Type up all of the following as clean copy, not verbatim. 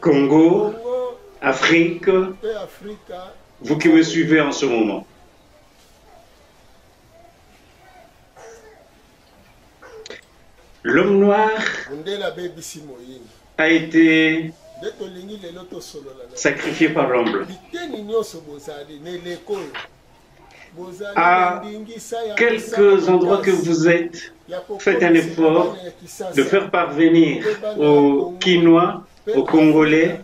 Congo, Afrique, vous qui me suivez en ce moment. L'homme noir a été sacrifié par l'homme blanc. À quelques endroits que vous êtes, faites un effort de faire parvenir aux Quinois, aux Congolais,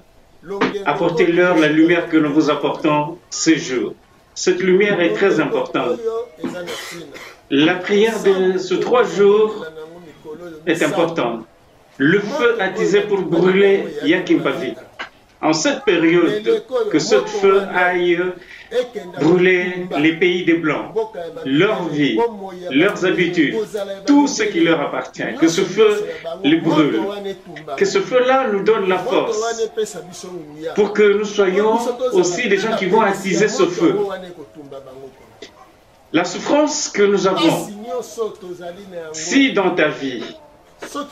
apportez-leur la lumière que nous vous apportons ce jour. Cette lumière est très importante. La prière de ces 3 jours est importante. Le feu attisé pour brûler Yakimpavi. En cette période, que ce feu aille brûler les pays des Blancs, leur vie, leurs habitudes, tout ce qui leur appartient, que ce feu les brûle, que ce feu-là nous donne la force pour que nous soyons aussi des gens qui vont attiser ce feu. La souffrance que nous avons, si dans ta vie,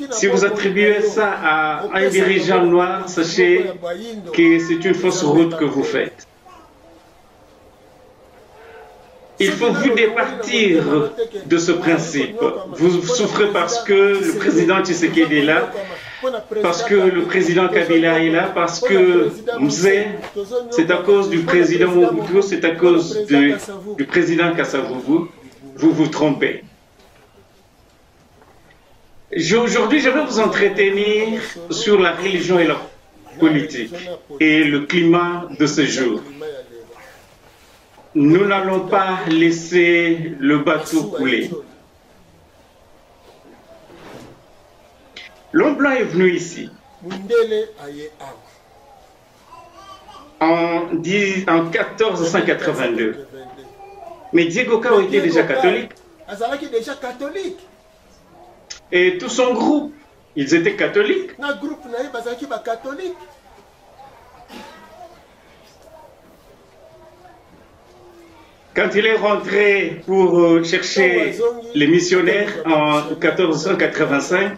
si vous attribuez ça à un dirigeant noir, sachez que c'est une fausse route que vous faites. Il faut vous départir de ce principe. Vous souffrez parce que le président Tshisekedi est là, parce que le président Kabila est là, parce que Mzee, c'est à cause du président Mobutu, c'est à cause du président Kassavubu. Vous vous trompez. Aujourd'hui, je vais vous entretenir sur la religion et la politique et le climat de ce jour. Nous n'allons pas laisser le bateau couler. L'homme blanc est venu ici en 1482. Mais Diego Cao était déjà catholique. Et tout son groupe, ils étaient catholiques. Quand il est rentré pour chercher les missionnaires en 1485,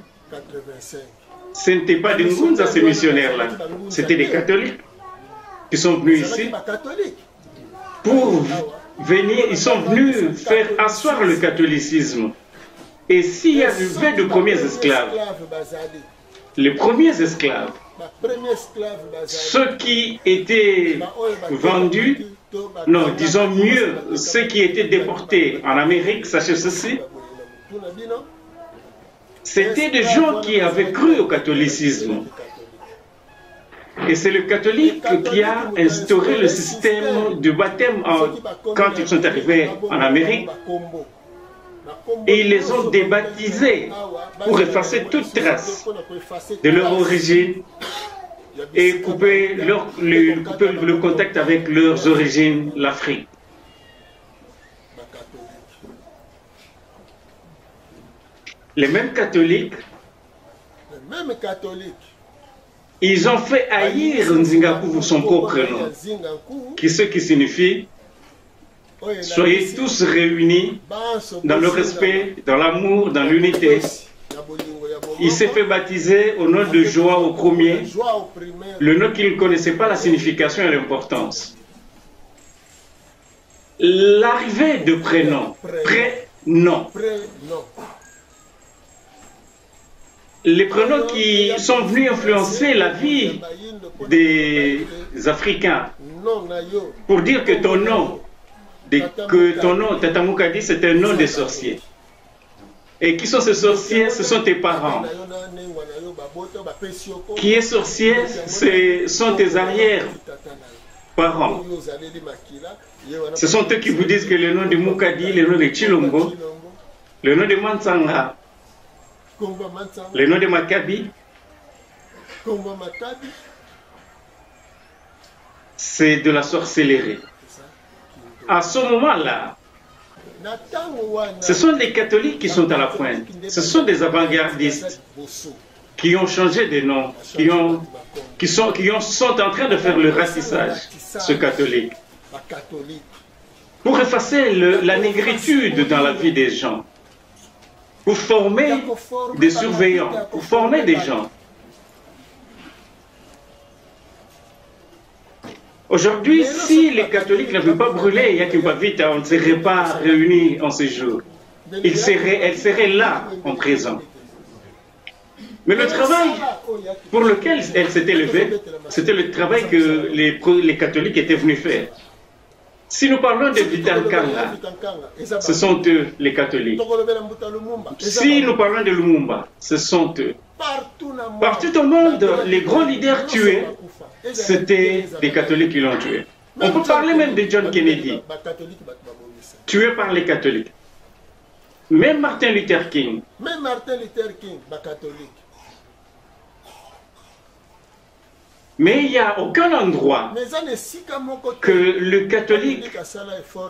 ce n'était pas des Ngunza ces missionnaires-là, c'était des catholiques qui sont venus ici pour venir, ils sont venus faire asseoir le catholicisme. Et s'il y avait de premiers esclaves, les premiers esclaves, ceux qui étaient vendus, non, disons mieux, ceux qui étaient déportés en Amérique, sachez ceci, c'était des gens qui avaient cru au catholicisme. Et c'est le catholique qui a instauré le système de baptême quand ils sont arrivés en Amérique. Et ils les ont débaptisés pour effacer toute trace de leur origine et couper le contact avec leurs origines, l'Afrique. Les mêmes catholiques, ils ont fait haïr Nzingaku pour son propre nom, ce qui signifie soyez tous réunis dans le respect, dans l'amour, dans l'unité. Il s'est fait baptiser au nom de Joao Ier, le nom qu'il ne connaissait pas la signification et l'importance. L'arrivée de prénom, prénom. Les prénoms qui sont venus influencer la vie des Africains pour dire que ton nom, Tatamuka dit, c'est un nom de sorcier. Et qui sont ces sorciers? Ce sont tes parents. Qui est sorcier? Ce sont tes arrière-parents. Ce sont eux qui vous disent que le nom de Mukadi, le nom de Chilombo, le nom de Mansanga, le nom de Makabi, c'est de la sorcellerie. À ce moment-là, ce sont des catholiques qui sont à la pointe. Ce sont des avant-gardistes qui ont changé de nom, qui sont en train de faire le ratissage, ce catholique, pour effacer la négritude dans la vie des gens, pour former des surveillants, pour former des gens. Aujourd'hui, si les catholiques n'avaient pas brûlé Yakimbavita, on ne serait pas réunis en ce jour. Elle serait là, en présent. Mais le travail pour lequel elle s'était levée, c'était le travail que les catholiques étaient venus faire. Si nous parlons de Vitankanga, ce sont eux les catholiques. Si nous parlons de Lumumba, ce sont eux. Partout au monde, les grands leaders tués, c'était des catholiques qui l'ont tué. On peut parler même de John Kennedy, tué par les catholiques. Même Martin Luther King. Mais il n'y a aucun endroit que le catholique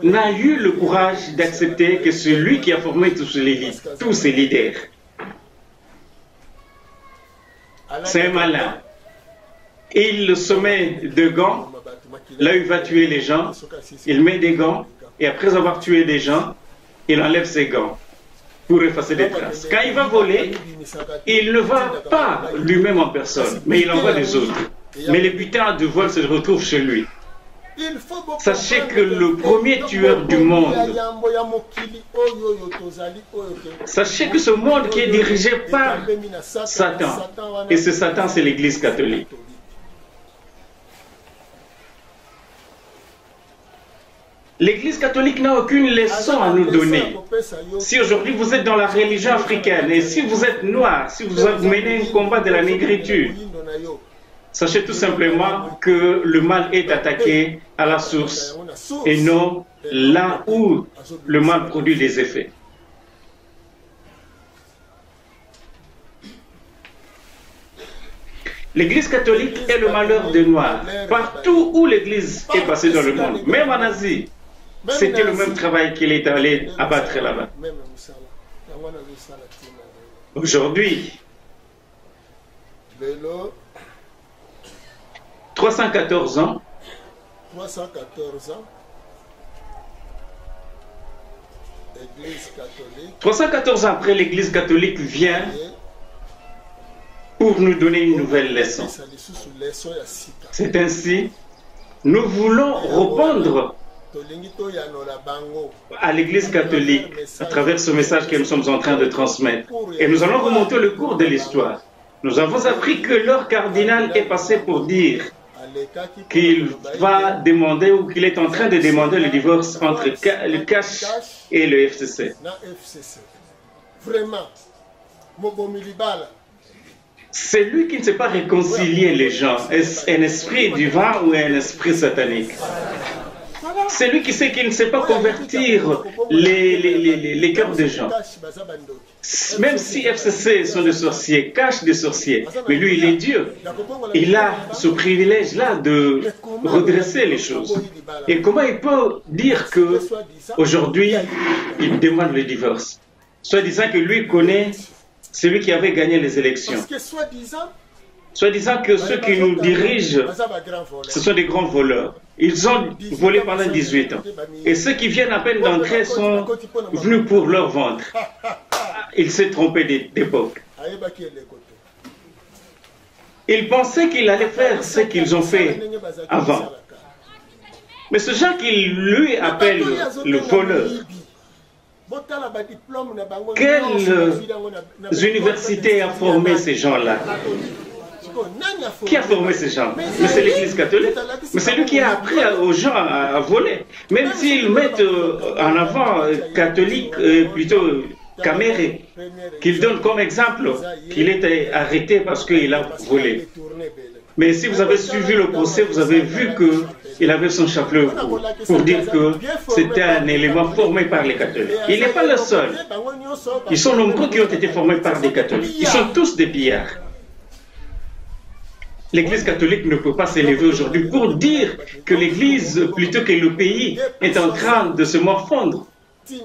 n'a eu le courage d'accepter que celui qui a formé tous ces leaders, c'est un malin. Il se met de gants, là il va tuer les gens, il met des gants, et après avoir tué des gens, il enlève ses gants pour effacer des traces. Quand il va voler, il ne va pas lui-même en personne, mais il envoie des autres. Mais les butins de vol se retrouvent chez lui. Sachez que le premier tueur du monde, sachez que ce monde qui est dirigé par Satan, et ce Satan c'est l'Église catholique. L'Église catholique n'a aucune leçon à nous donner. Si aujourd'hui vous êtes dans la religion africaine, et si vous êtes noir, si vous menez un combat de la négritude, sachez tout simplement que le mal est attaqué à la source et non là où le mal produit des effets. L'Église catholique est le malheur des Noirs. Partout où l'Église est passée dans le monde, même en Asie, c'était le même travail qu'il est allé abattre là-bas. Aujourd'hui, 314 ans, 314 ans après, l'Église catholique vient pour nous donner une nouvelle leçon. C'est ainsi, nous voulons répondre à l'Église catholique à travers ce message que nous sommes en train de transmettre. Et nous allons remonter le cours de l'histoire. Nous avons appris que leur cardinal est passé pour dire qu'il va demander ou qu'il est en train de demander le divorce entre le CACH et le FCC. C'est lui qui ne sait pas réconcilier les gens. Est-ce un esprit divin ou un esprit satanique? C'est lui qui sait qu'il ne sait pas convertir les cœurs des gens. Même si FCC sont des sorciers, CACH des sorciers, mais lui il est Dieu. Il a ce privilège-là de redresser les choses. Et comment il peut dire qu'aujourd'hui il demande le divorce? Soit disant que lui connaît celui qui avait gagné les élections. Soit disant que ceux qui nous dirigent, ce sont des grands voleurs. Ils ont volé pendant 18 ans. Et ceux qui viennent à peine d'entrer sont venus pour leur ventre. Il s'est trompé d'époque. Il pensait qu'il allait faire ce qu'ils ont fait avant. Mais ce gens qui lui appelle le voleur, quelles universités a formé ces gens-là? Qui a formé ces gens? Mais c'est l'Église catholique. Mais c'est lui qui a appris aux gens à voler. Même s'ils mettent en avant catholique, plutôt Caméré, qu'ils donnent comme exemple qu'il était arrêté parce qu'il a volé. Mais si vous avez suivi le procès, vous avez vu qu'il avait son chapelet au cou pour dire que c'était un élément formé par les catholiques. Il n'est pas le seul. Ils sont nombreux qui ont été formés par des catholiques. Ils sont tous des pillards. L'Église catholique ne peut pas s'élever aujourd'hui pour dire que l'Église, plutôt que le pays, est en train de se morfondre.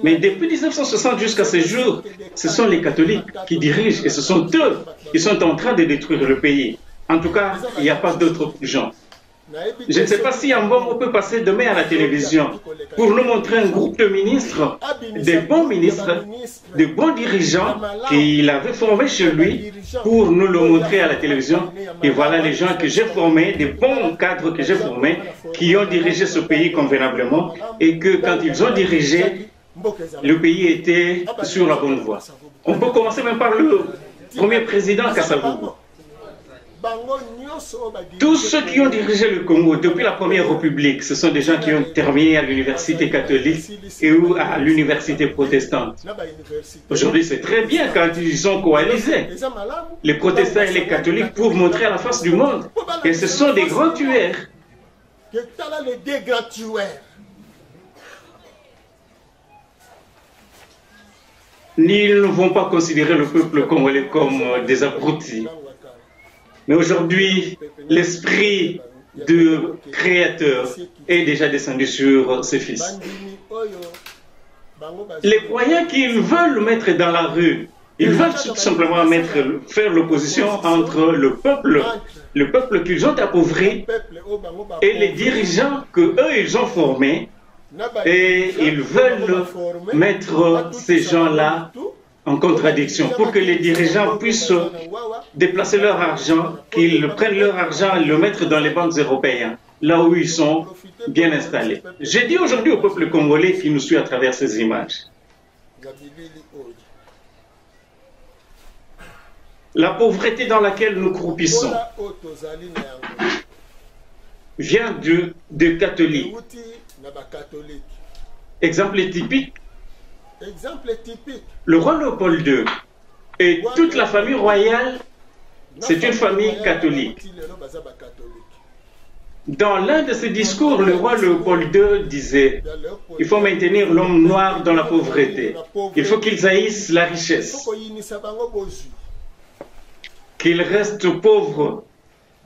Mais depuis 1960 jusqu'à ce jour, ce sont les catholiques qui dirigent et ce sont eux qui sont en train de détruire le pays. En tout cas, il n'y a pas d'autres gens. Je ne sais pas si un bon on peut passer demain à la télévision pour nous montrer un groupe de ministres, des bons ministres, de bons dirigeants qu'il avait formés chez lui pour nous le montrer à la télévision. Et voilà les gens que j'ai formés, des bons cadres que j'ai formés, qui ont dirigé ce pays convenablement et que quand ils ont dirigé, le pays était sur la bonne voie. On peut commencer même par le premier président Kasavubu. Tous ceux qui ont dirigé le Congo depuis la première république, ce sont des gens qui ont terminé à l'université catholique et ou à l'université protestante. Aujourd'hui, c'est très bien quand ils ont coalisé les protestants et les catholiques pour montrer à la face du monde que ce sont des grands tueurs. Ils ne vont pas considérer le peuple congolais comme des abrutis. Mais aujourd'hui, l'esprit de créateur est déjà descendu sur ses fils. Les croyants qu'ils veulent mettre dans la rue, ils veulent tout simplement faire l'opposition entre le peuple qu'ils ont appauvri et les dirigeants qu'eux, ils ont formés. Et ils veulent mettre ces gens-là en contradiction pour que les dirigeants puissent déplacer leur argent, qu'ils prennent leur argent et le mettre dans les banques européennes, là où ils sont bien installés. J'ai dit aujourd'hui au peuple congolais qui nous suit à travers ces images. La pauvreté dans laquelle nous croupissons vient de catholiques. Exemple typique, le roi Léopold II et toute la famille royale, c'est une famille catholique. Dans l'un de ses discours, le roi Léopold II disait « Il faut maintenir l'homme noir dans la pauvreté. Il faut qu'ils haïssent la richesse. Qu'ils restent pauvres.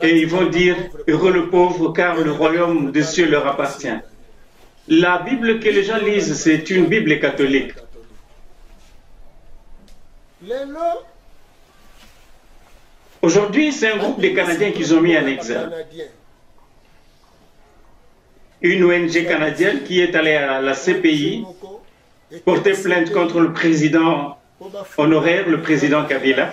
Et ils vont dire « Heureux le pauvre, car le royaume des cieux leur appartient. » La Bible que les gens lisent, c'est une Bible catholique. Aujourd'hui, c'est un groupe de Canadiens qu'ils ont mis en exergue. Une ONG canadienne qui est allée à la CPI porter plainte contre le président honoraire, le président Kabila.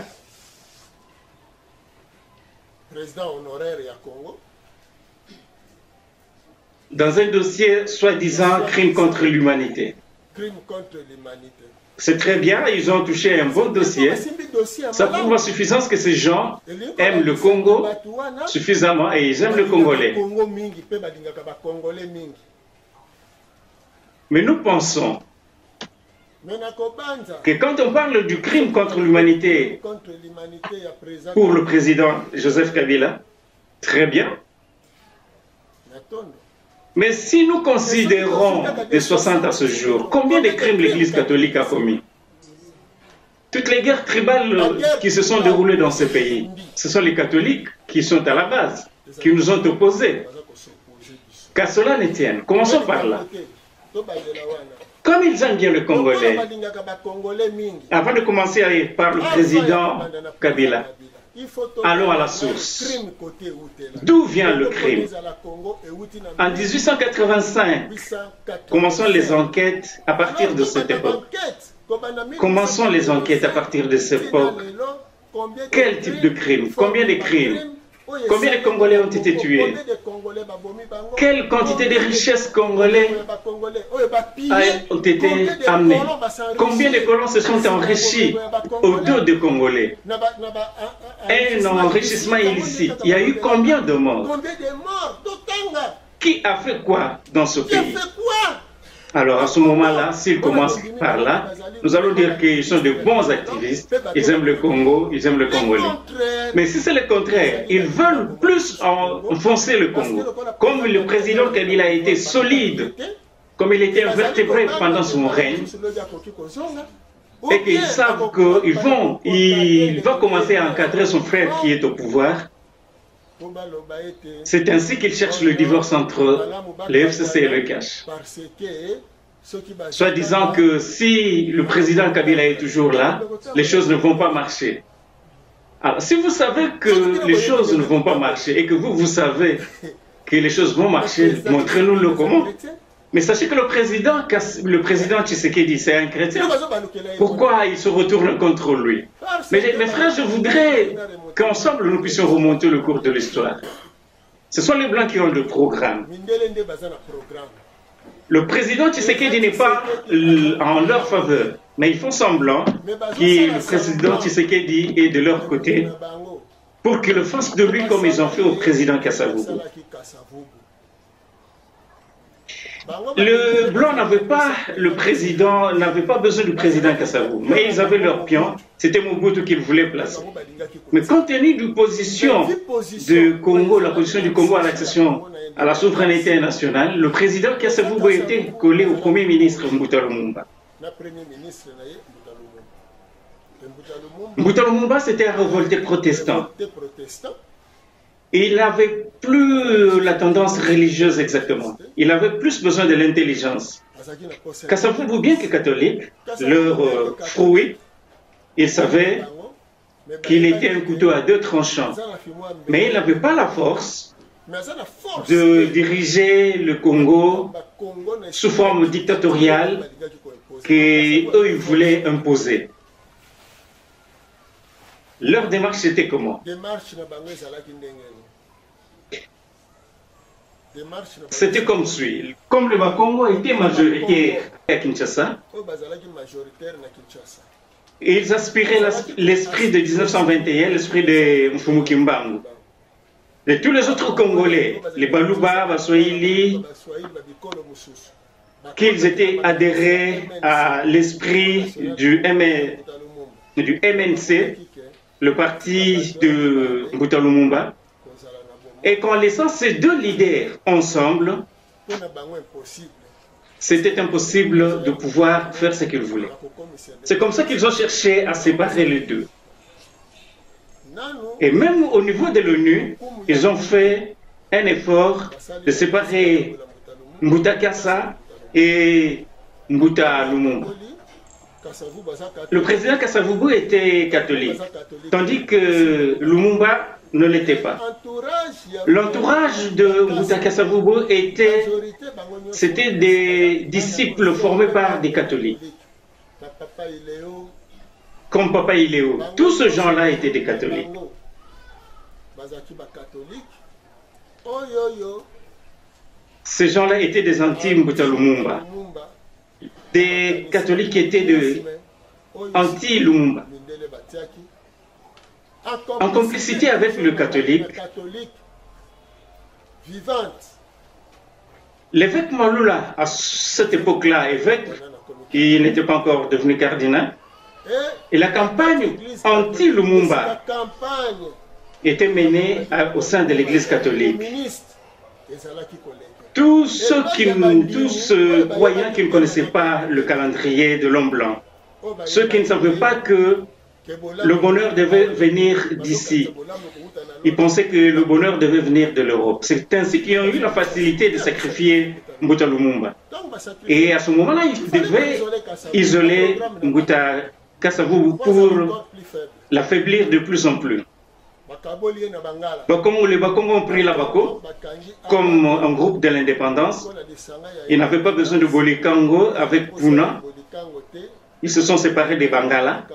Dans un dossier soi-disant crime contre l'humanité. C'est très bien, ils ont touché un bon dossier. Ça prouve à suffisance que ces gens aiment le Congo suffisamment et ils aiment le Congolais. Mais nous pensons que quand on parle du crime contre l'humanité pour le président Joseph Kabila, très bien. Mais si nous considérons de 60 à ce jour, combien de crimes l'Église catholique a commis? Toutes les guerres tribales qui se sont déroulées dans ce pays, ce sont les catholiques qui sont à la base, qui nous ont opposés. Qu'à cela ne tienne, commençons par là. Comme ils aiment bien le Congolais, avant de commencer par le président Kabila, allons à la source. D'où vient le crime? En 1885, commençons les enquêtes à partir de cette époque. Commençons les enquêtes à partir de cette époque. Quel type de crime? Combien de crimes? Combien de Congolais ont été tués? Quelle quantité de richesses congolais ont été amenées? Combien de colons se sont enrichis au dos des Congolais? Un enrichissement illicite. Il y a eu combien de morts? Qui a fait quoi dans ce pays? Alors à ce moment-là, s'ils commencent par là, nous allons dire qu'ils sont de bons activistes, ils aiment le Congo, ils aiment le Congolais. Mais si c'est le contraire, ils veulent plus enfoncer le Congo. Comme le président Kabila a été solide, comme il était invertébré pendant son règne, et qu'ils savent qu'il va commencer à encadrer son frère qui est au pouvoir, c'est ainsi qu'ils cherchent le divorce entre le FCC et le Cash. Soit disant que si le président Kabila est toujours là, les choses ne vont pas marcher. Alors, si vous savez que les choses ne vont pas marcher et que vous savez que les choses vont marcher, montrez-nous le comment. Mais sachez que le président Tshisekedi, c'est un chrétien. Pourquoi il se retourne contre lui? Mais mes frères, je voudrais qu'ensemble nous puissions remonter le cours de l'histoire. Ce sont les Blancs qui ont le programme. Le président Tshisekedi n'est pas en leur faveur, mais ils font semblant que le président Tshisekedi est de leur côté pour qu'ils le fassent de lui comme ils ont fait au président Kasavubu. Le Blanc n'avait pas, le président n'avait pas besoin du président Kasavubu, mais ils avaient leur pion, c'était Mobutu qu'ils voulaient placer. Mais compte tenu de la position du Congo, la position du Congo à l'accession à la souveraineté nationale, le président Kasavubu était collé au premier ministre Mbuta Lumumba. Mbuta Lumumba, c'était un révolté protestant. Il n'avait plus la tendance religieuse exactement. Il avait plus besoin de l'intelligence. Kasavubu, bien que catholique, leur fruit, il savait qu'il était un couteau à deux tranchants. Mais il n'avait pas la force de diriger le Congo sous forme dictatoriale qu'eux, ils voulaient imposer. Leur démarche, c'était comment? C'était comme suit. Comme le Congo était majoritaire à Kinshasa, ils aspiraient l'esprit de 1921, l'esprit de Mfumu Kimbangu. Et tous les autres Congolais, les Baluba, Baswahili, qu'ils étaient adhérés à l'esprit du MNC, le parti de Mbuta Lumumba, et qu'en laissant ces deux leaders ensemble, c'était impossible de pouvoir faire ce qu'ils voulaient. C'est comme ça qu'ils ont cherché à séparer les deux. Et même au niveau de l'ONU, ils ont fait un effort de séparer Mbuta Kassa et Mbuta Lumumba. Le président Kasavubu était catholique, tandis que Lumumba ne l'était pas. L'entourage de Mbuta Kasavubu c'était des disciples formés par des catholiques, comme Papa Iléo. Tous ces gens-là étaient des catholiques. Ces gens-là étaient des anti-Mbuta Lumumba, des catholiques qui étaient de anti-Lumumba. En complicité avec le catholique, l'évêque Malula, à cette époque-là, évêque, il n'était pas encore devenu cardinal, et la campagne anti-Lumumba était menée au sein de l'Église catholique. Tous ceux croyants qui ne connaissaient pas le calendrier de l'homme blanc, ceux qui ne savaient pas que le bonheur devait venir d'ici, ils pensaient que le bonheur devait venir de l'Europe. C'est ainsi qu'ils ont eu la facilité de sacrifier Mbuta Lumumba. Et à ce moment-là, ils devaient isoler Mbuta Kasavubu pour l'affaiblir de plus en plus. Les Bakongo ont pris la Bako comme un groupe de l'indépendance. Ils n'avaient pas besoin de Bolikango avec Puna. Ils se sont séparés des Bangala.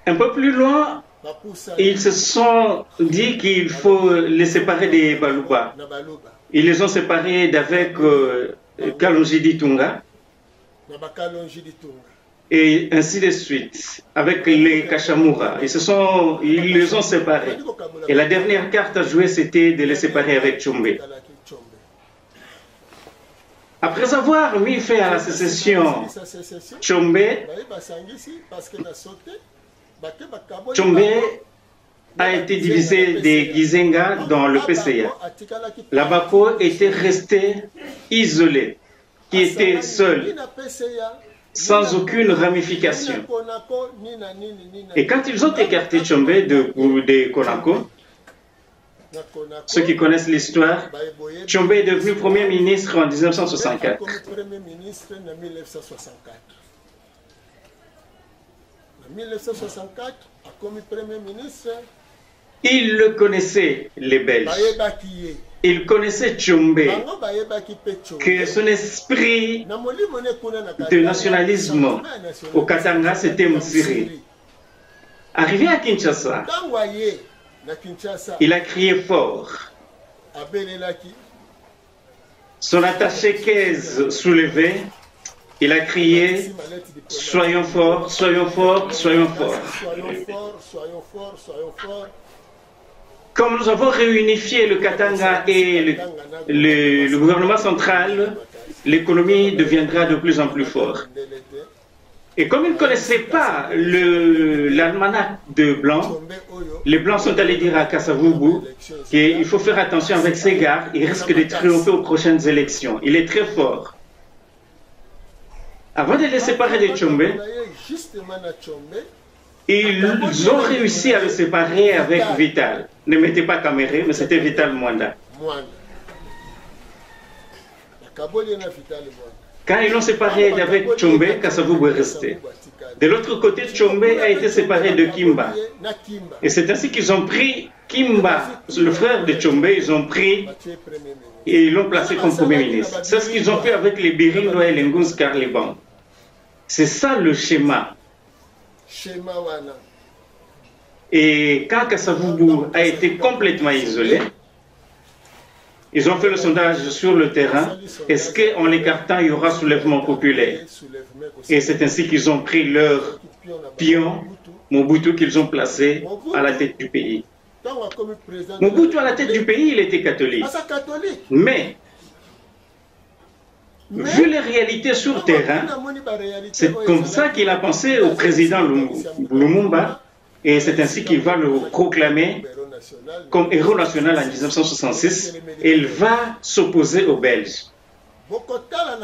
Un peu plus loin, ils se sont dit qu'il faut les séparer des Baluba. Ils les ont séparés d'avec Kalonji Ditunga. Et ainsi de suite, avec les Kachamura. Ils les ont séparés. Et la dernière carte à jouer, c'était de les séparer avec Tshombe. Après avoir mis fin à la sécession, Tshombe a été divisé des Gizenga dans le PCA. La Bako était restée isolée, qui était seule, sans aucune ramification. Et quand ils ont écarté Tshombe de Konako, ceux qui connaissent l'histoire, Tshombe est devenu Premier ministre en 1964. Ils le connaissaient, les Belges. Ils connaissaient Tshombe, que son esprit de nationalisme au Katanga, c'était Msiri. Arrivé à Kinshasa, il a crié fort. Son attaché caisse soulevé, il a crié « Soyons forts, soyons forts, soyons forts ». Comme nous avons réunifié le Katanga et le gouvernement central, l'économie deviendra de plus en plus forte. Et comme ils ne connaissaient pas l'almanach de Blanc, les Blancs sont allés dire à Kasavubu qu'il faut faire attention avec ses gars, il risque de triompher aux prochaines élections. Il est très fort. Avant de les séparer de Tshombe, ils ont réussi à le séparer avec Vital. Ne mettez pas Kamere, mais c'était Vital Mwanda. Quand ils l'ont séparé avec Tshombe, Kasavubu est resté. De l'autre côté, Tshombe a été séparé de Kimba. Et c'est ainsi qu'ils ont pris Kimba, le frère de Tshombe, ils ont pris et ils l'ont placé comme premier ministre. C'est ce qu'ils ont fait avec les Birindo et les Ngunz Karliban. C'est ça le schéma. Et quand Kasavubu a été complètement isolé, ils ont fait le sondage sur le terrain. Est-ce qu'en l'écartant, il y aura soulèvement populaire? Et c'est ainsi qu'ils ont pris leur pion, Mobutu, qu'ils ont placé à la tête du pays. Mobutu, à la tête du pays, il était catholique. Mais, vu les réalités sur terrain, c'est comme ça qu'il a pensé au président Lumumba. Et c'est ainsi qu'il va le proclamer comme héros national en 1966. Et il va s'opposer aux Belges.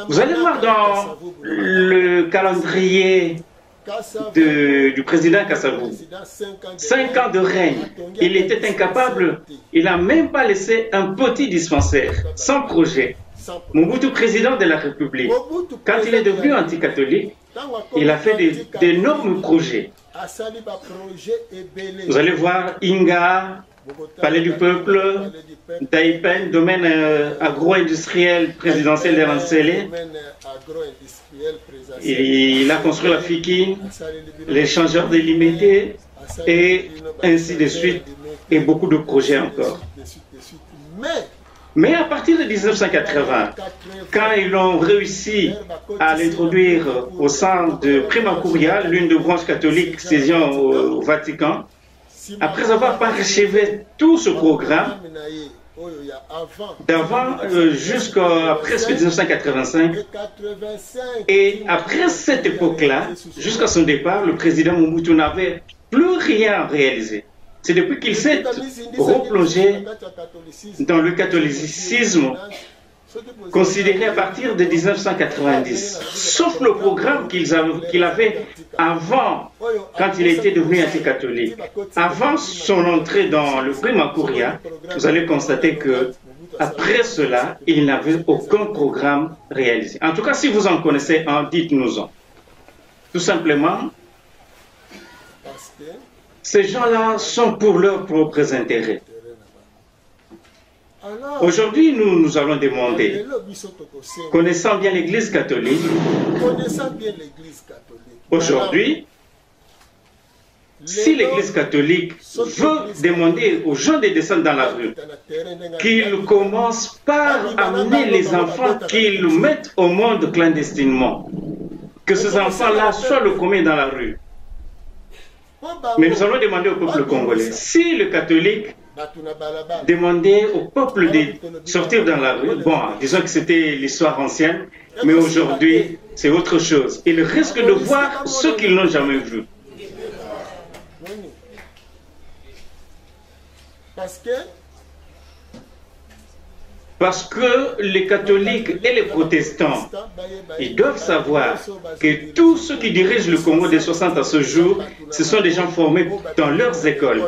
Vous allez voir dans le calendrier du président Kasavubu, 5 ans de règne, il était incapable, il n'a même pas laissé un petit dispensaire, sans projet. Mobutu, président de la République, quand il est devenu anticatholique, il a fait d'énormes projets. Vous allez voir Inga, Palais du Peuple, Daipen, domaine agro-industriel présidentiel de Rancélé. Il a construit la Fikine, l'échangeur délimité, et ainsi de suite, et beaucoup de projets encore. Mais à partir de 1980, quand ils ont réussi à l'introduire au sein de Prima Curia, l'une des branches catholiques saisissant au Vatican, après avoir parachevé tout ce programme, d'avant jusqu'à presque 1985, et après cette époque-là, jusqu'à son départ, le président Mobutu n'avait plus rien réalisé. C'est depuis qu'il s'est replongé dans le catholicisme considéré à partir de 1990, sauf le programme qu'il avait avant, quand il était devenu anticatholique. Avant son entrée dans le Prima Curia, vous allez constater que après cela, il n'avait aucun programme réalisé. En tout cas, si vous en connaissez un, dites-nous-en. Tout simplement, ces gens-là sont pour leurs propres intérêts. Aujourd'hui, nous allons demander, connaissant bien l'Église catholique, aujourd'hui, si l'Église catholique veut demander aux gens de descendre dans la rue, qu'ils commencent par amener les enfants qu'ils mettent au monde clandestinement, que ces enfants-là soient le commun dans la rue. Mais nous allons demander au peuple congolais, si le catholique demandait au peuple de sortir dans la rue, bon, disons que c'était l'histoire ancienne, mais aujourd'hui, c'est autre chose. Ils risquent de voir ce qu'ils n'ont jamais vu. Parce que les catholiques et les protestants, ils doivent savoir que tous ceux qui dirigent le Congo des 60 à ce jour, ce sont des gens formés dans leurs écoles.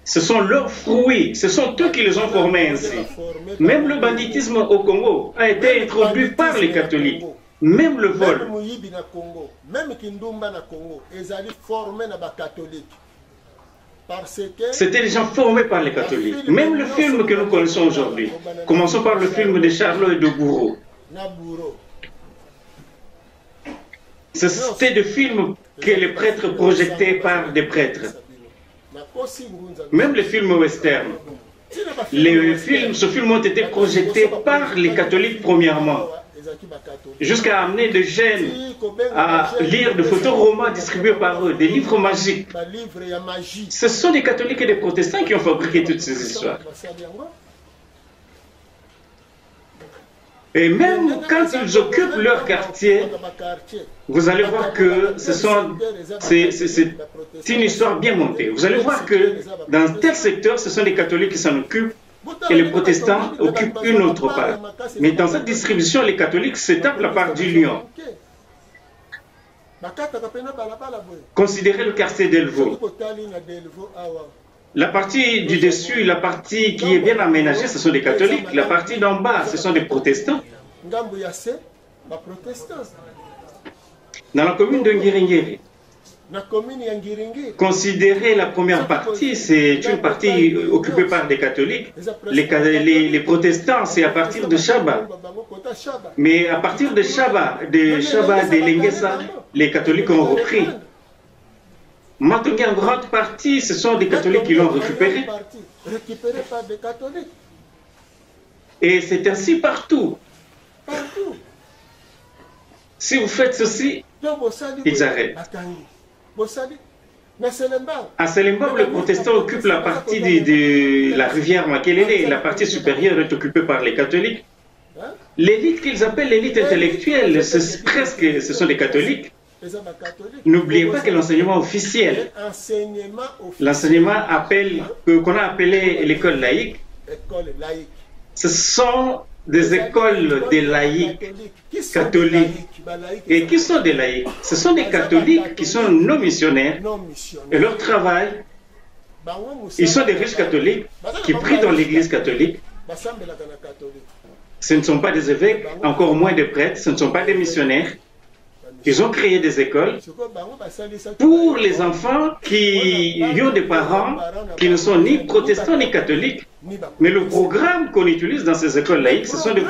Ce sont leurs fruits, ce sont eux qui les ont formés ainsi. Même le banditisme au Congo a été introduit par les catholiques. Même le vol. C'était des gens formés par les catholiques. Même le film que nous connaissons aujourd'hui. Commençons par le film de Charlot et de Gouraud. C'était des films que les prêtres projetaient par des prêtres. Même les films westerns. Ce film ont été projetés par les catholiques premièrement, jusqu'à amener des jeunes à lire des photoromans distribués par eux, des livres magiques. Ce sont des catholiques et des protestants qui ont fabriqué toutes ces histoires. Et même quand ils occupent leur quartier, vous allez voir que c'est une histoire bien montée. Vous allez voir que dans tel secteur, ce sont les catholiques qui s'en occupent et les protestants occupent une autre part. Mais dans cette distribution, les catholiques se tapent la part du lion. Considérez le quartier d'Elvaux. La partie du dessus, la partie qui est bien aménagée, ce sont des catholiques. La partie d'en bas, ce sont des protestants. Dans la commune de Ngiringiri, considérez la première partie, c'est une partie occupée par des catholiques. Les protestants, c'est à partir de Chaba. Mais à partir de Chaba, de Lengesa, les catholiques ont repris. Maintenant, en grande partie, ce sont des catholiques qui l'ont récupéré. Et c'est ainsi partout. Si vous faites ceci, ils arrêtent. À Selembab, les protestants occupent la partie de la rivière Makelele. La partie supérieure est occupée par les catholiques. L'élite qu'ils appellent l'élite intellectuelle, ce sont des catholiques. N'oubliez pas que l'enseignement officiel, l'enseignement qu'on a appelé l'école laïque, ce sont des écoles de laïcs catholiques. Et qui sont des laïcs? Ce sont des catholiques qui sont non missionnaires. Et leur travail, ils sont des riches catholiques qui prient dans l'église catholique. Ce ne sont pas des évêques, encore moins des prêtres, ce ne sont pas des missionnaires. Ils ont créé des écoles pour les enfants qui ont des parents qui ne sont ni protestants ni catholiques. Mais le programme qu'on utilise dans ces écoles laïques, ce sont des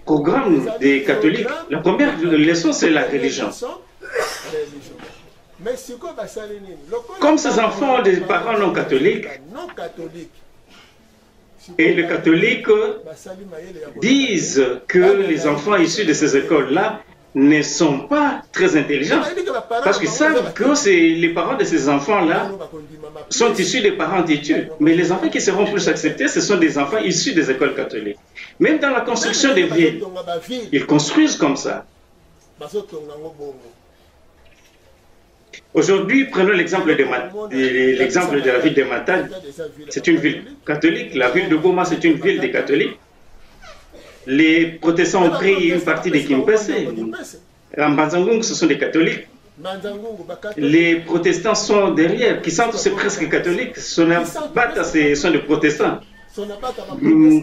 programmes des catholiques. La première leçon, c'est la religion. Comme ces enfants ont des parents non catholiques, et les catholiques disent que les enfants issus de ces écoles-là ne sont pas très intelligents, parce qu'ils savent que les parents de ces enfants-là sont issus des parents têtus. Mais les enfants qui seront plus acceptés, ce sont des enfants issus des écoles catholiques. Même dans la construction des villes, ils construisent comme ça. Aujourd'hui, prenons l'exemple de la ville de Matane. C'est une ville catholique. La ville de Goma, c'est une ville des catholiques. Les protestants ont pris une partie de Kimpese. En Banzangung, ce sont des catholiques. Les protestants sont derrière. Kisanto, c'est presque catholique. Sonabata, ce sont des protestants.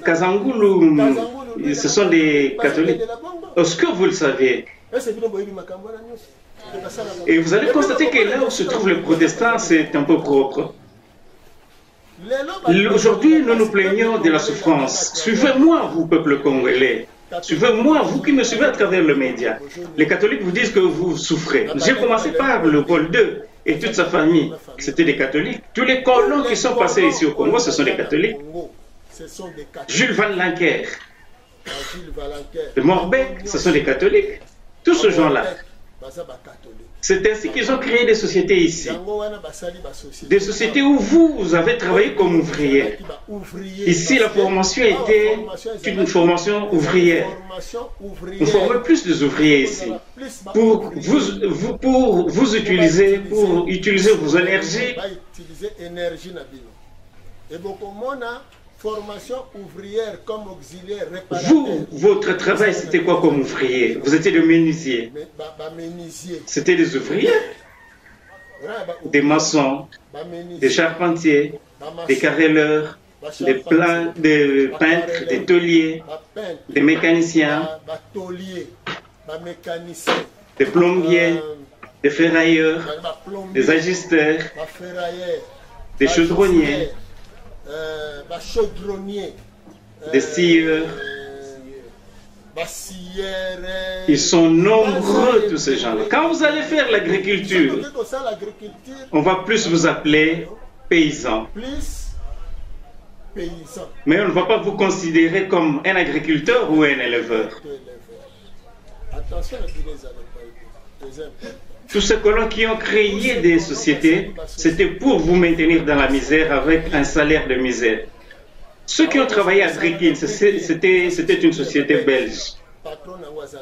Kazangulu, ce sont des catholiques. Est-ce que vous le savez? Et vous allez constater que là où se trouvent les protestants, c'est un peu propre. Aujourd'hui, nous nous plaignons de la souffrance. Suivez-moi, vous, peuple congolais. Suivez-moi, vous qui me suivez à travers le média. Les catholiques vous disent que vous souffrez. J'ai commencé par Léopold II et toute sa famille. C'était des catholiques. Tous les colons qui sont passés ici au Congo, ce sont des catholiques. Jules Van Lanker, de Morbec, ce sont des catholiques. Tous ces gens-là. C'est ainsi qu'ils ont créé des sociétés ici. Des sociétés où vous avez travaillé comme ouvrier. Ici, la formation était une formation ouvrière. On formait plus des ouvriers ici. Pour utiliser vos énergies. Formation ouvrière comme auxiliaire réparateur. Vous, votre travail, c'était quoi comme ouvrier? Vous étiez des menuisiers. C'était des ouvriers, des maçons, des charpentiers, des carreleurs, des peintres, des tauliers, des mécaniciens, des plombiers, des ferrailleurs, des ajusteurs, des chaudronniers, des scieurs. Ils sont nombreux, tous ces gens-là. Quand vous allez faire l'agriculture, on va plus vous appeler paysans. Mais on ne va pas vous considérer comme un agriculteur ou un éleveur. Tous ces colons qui ont créé des sociétés, c'était pour vous maintenir dans la misère avec un salaire de misère. Ceux qui ont travaillé à Grikin, c'était une société belge.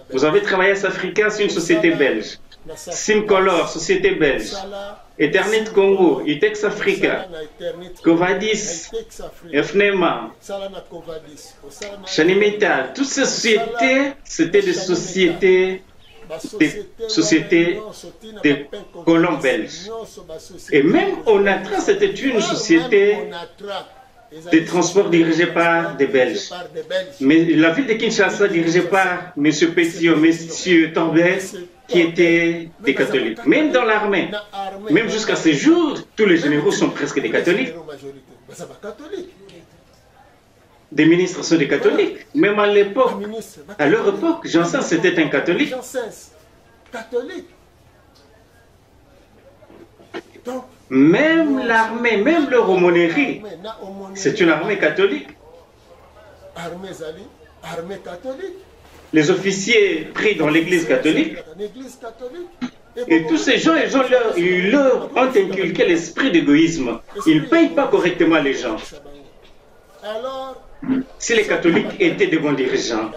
Vous avez travaillé à Safrica, c'est une société belge. Simcolor, société belge. Eternit Congo, Itex Africa, Covadis, FNEMA, Chanimetal. Toutes ces sociétés, c'était des sociétés de colons belges. Et même Onatra, c'était une société de transport dirigée par des Belges. Mais la ville de Kinshasa dirigée par M. Pétion, M. Tombet, qui étaient des catholiques. Même dans l'armée, même jusqu'à ce jour, tous les généraux sont presque des catholiques. Des ministres sont des catholiques. Même à l'époque, à leur époque, Janssen c'était un catholique. Même l'armée, même leur aumônerie, c'est une armée catholique. Les officiers prient dans l'église catholique. Et tous ces gens, ils leur ont inculqué l'esprit d'égoïsme. Ils ne payent pas correctement les gens. Si les catholiques étaient de bons dirigeants,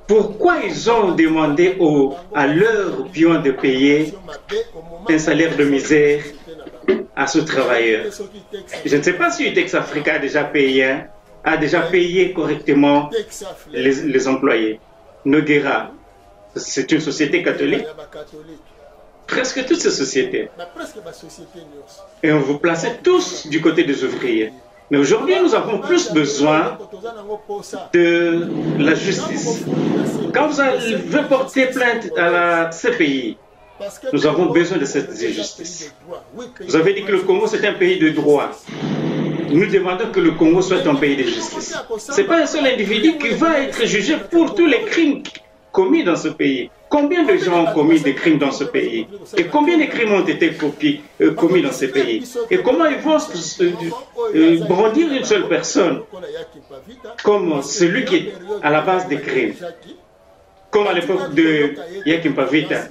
pourquoi ils ont demandé à leurs pions de payer un salaire de misère à ce travailleur? Je ne sais pas si Utex Africa a déjà payé correctement les employés. Noguera, c'est une société catholique. Presque toutes ces sociétés. Et on vous placez tous du côté des ouvriers. Mais aujourd'hui, nous avons plus besoin de la justice. Quand vous allez porter plainte à la CPI, nous avons besoin de cette justice. Vous avez dit que le Congo, c'est un pays de droit. Nous demandons que le Congo soit un pays de justice. Ce n'est pas un seul individu qui va être jugé pour tous les crimes commis dans ce pays. Combien de gens ont commis des crimes dans ce pays? Et combien de crimes ont été commis dans ce pays? Et comment ils vont brandir une seule personne comme celui qui est à la base des crimes? Comme à l'époque de Yakim Pavita.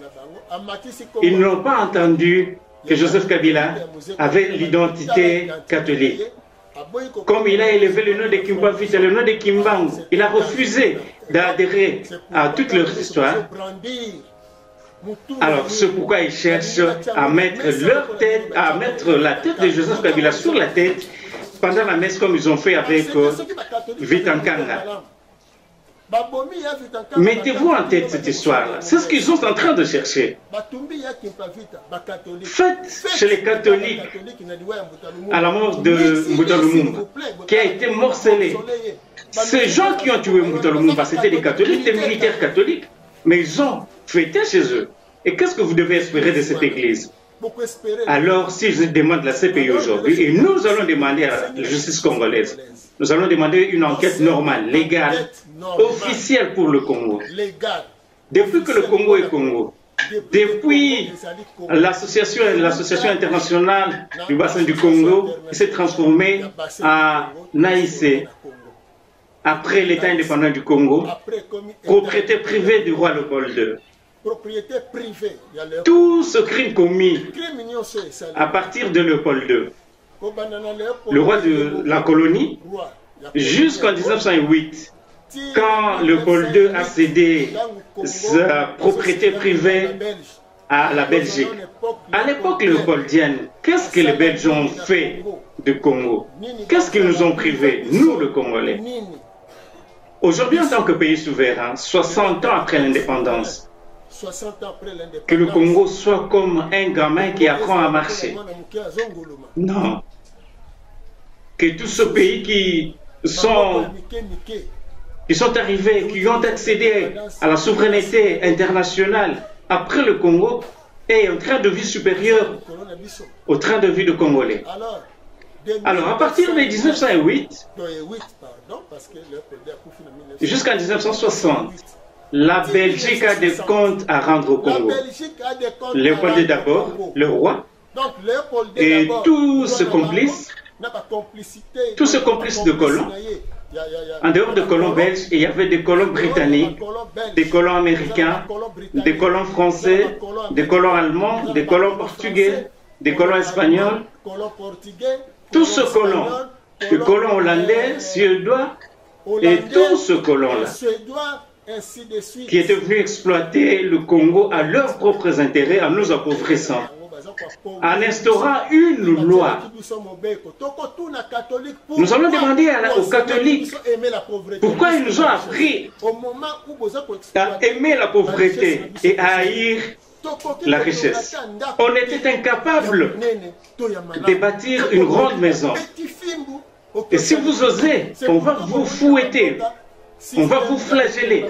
Ils n'ont pas entendu que Joseph Kabila avait l'identité catholique. Comme il a élevé le nom de Kimpavita, le nom de Kimbangu, il a refusé d'adhérer à toute leur histoire. Alors, c'est pourquoi ils cherchent à mettre la tête de Joseph Kabila sur la tête pendant la messe comme ils ont fait avec Vitankanga. Mettez-vous en tête cette histoire-là. C'est ce qu'ils sont en train de chercher. Faites chez les catholiques à la mort de Mbuta Lumumba, qui a été morcelé. Ces gens qui ont tué Mbuta Lumumba, c'était des catholiques, des militaires catholiques. Mais ils ont fêté chez eux. Et qu'est-ce que vous devez espérer de cette église? Alors, si je demande la CPI aujourd'hui, et nous allons demander à la justice congolaise, nous allons demander une enquête normale, légale, officielle pour le Congo. Depuis que le Congo est Congo, depuis l'association internationale du bassin du Congo s'est transformée en AIC, après l'État indépendant du Congo, propriété privée du roi Léopold II. Tout ce crime commis à partir de Léopold II, le roi de la colonie, jusqu'en 1908, quand Léopold II a cédé sa propriété privée à la Belgique. À l'époque léopoldienne, qu'est-ce que les Belges ont fait du Congo? Qu'est-ce qu'ils nous ont privés, nous le Congolais? Aujourd'hui, en tant que pays souverain, 60 ans après l'indépendance, que le Congo soit comme un gamin qui apprend à marcher. Non. Que tous ce pays qui sont arrivés, qui ont accédé à la souveraineté internationale après le Congo, ait un train de vie supérieur au train de vie de Congolais. Alors, à partir de 1908 jusqu'en 1960, la Belgique a des comptes à rendre au Congo. Léopold d'abord, le roi, et tous ses complices de colons. En dehors de colons belges, il y avait des colons britanniques, des colons américains, des colons français, des colons allemands, des colons portugais, des colons espagnols. Tous ces colons, des colons hollandais, suédois, et tous ces colons-là, qui étaient venus exploiter le Congo à leurs propres intérêts en nous appauvrissant, en instaurant une loi. Nous allons demander aux catholiques pourquoi ils nous ont appris à aimer la pauvreté et à haïr la richesse. On était incapables de bâtir une grande maison. Et si vous osez, on va vous fouetter, on va vous flageller.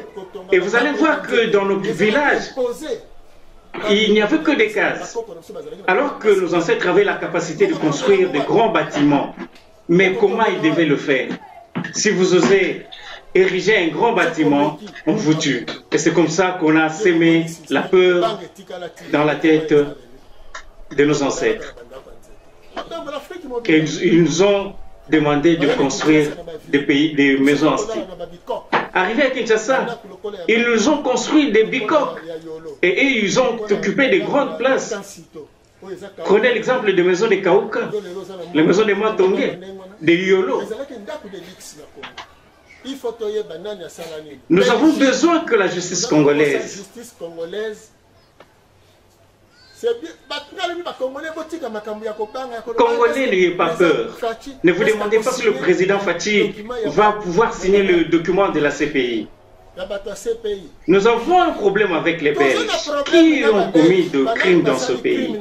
Et vous allez voir que dans nos villages, il n'y avait que des cases. Alors que nos ancêtres avaient la capacité de construire de grands bâtiments. Mais comment ils devaient le faire? Si vous osez ériger un grand bâtiment, on vous tue. Et c'est comme ça qu'on a sémé la peur dans la tête de nos ancêtres. Et ils nous ont demandé de construire des maisons en style. Arrivés à Kinshasa, ils nous ont construit des bicoques et ils ont occupé de grandes places. Prenez l'exemple des maisons de Kaouka, les maisons de Matongé, de Yolo. Nous avons besoin que la justice congolaise Congolais, n'ayez pas peur. Ne vous demandez pas si le président Fachi va pouvoir signer le document de la CPI. Nous avons un problème avec les Belges qui ont commis de crimes dans ce pays.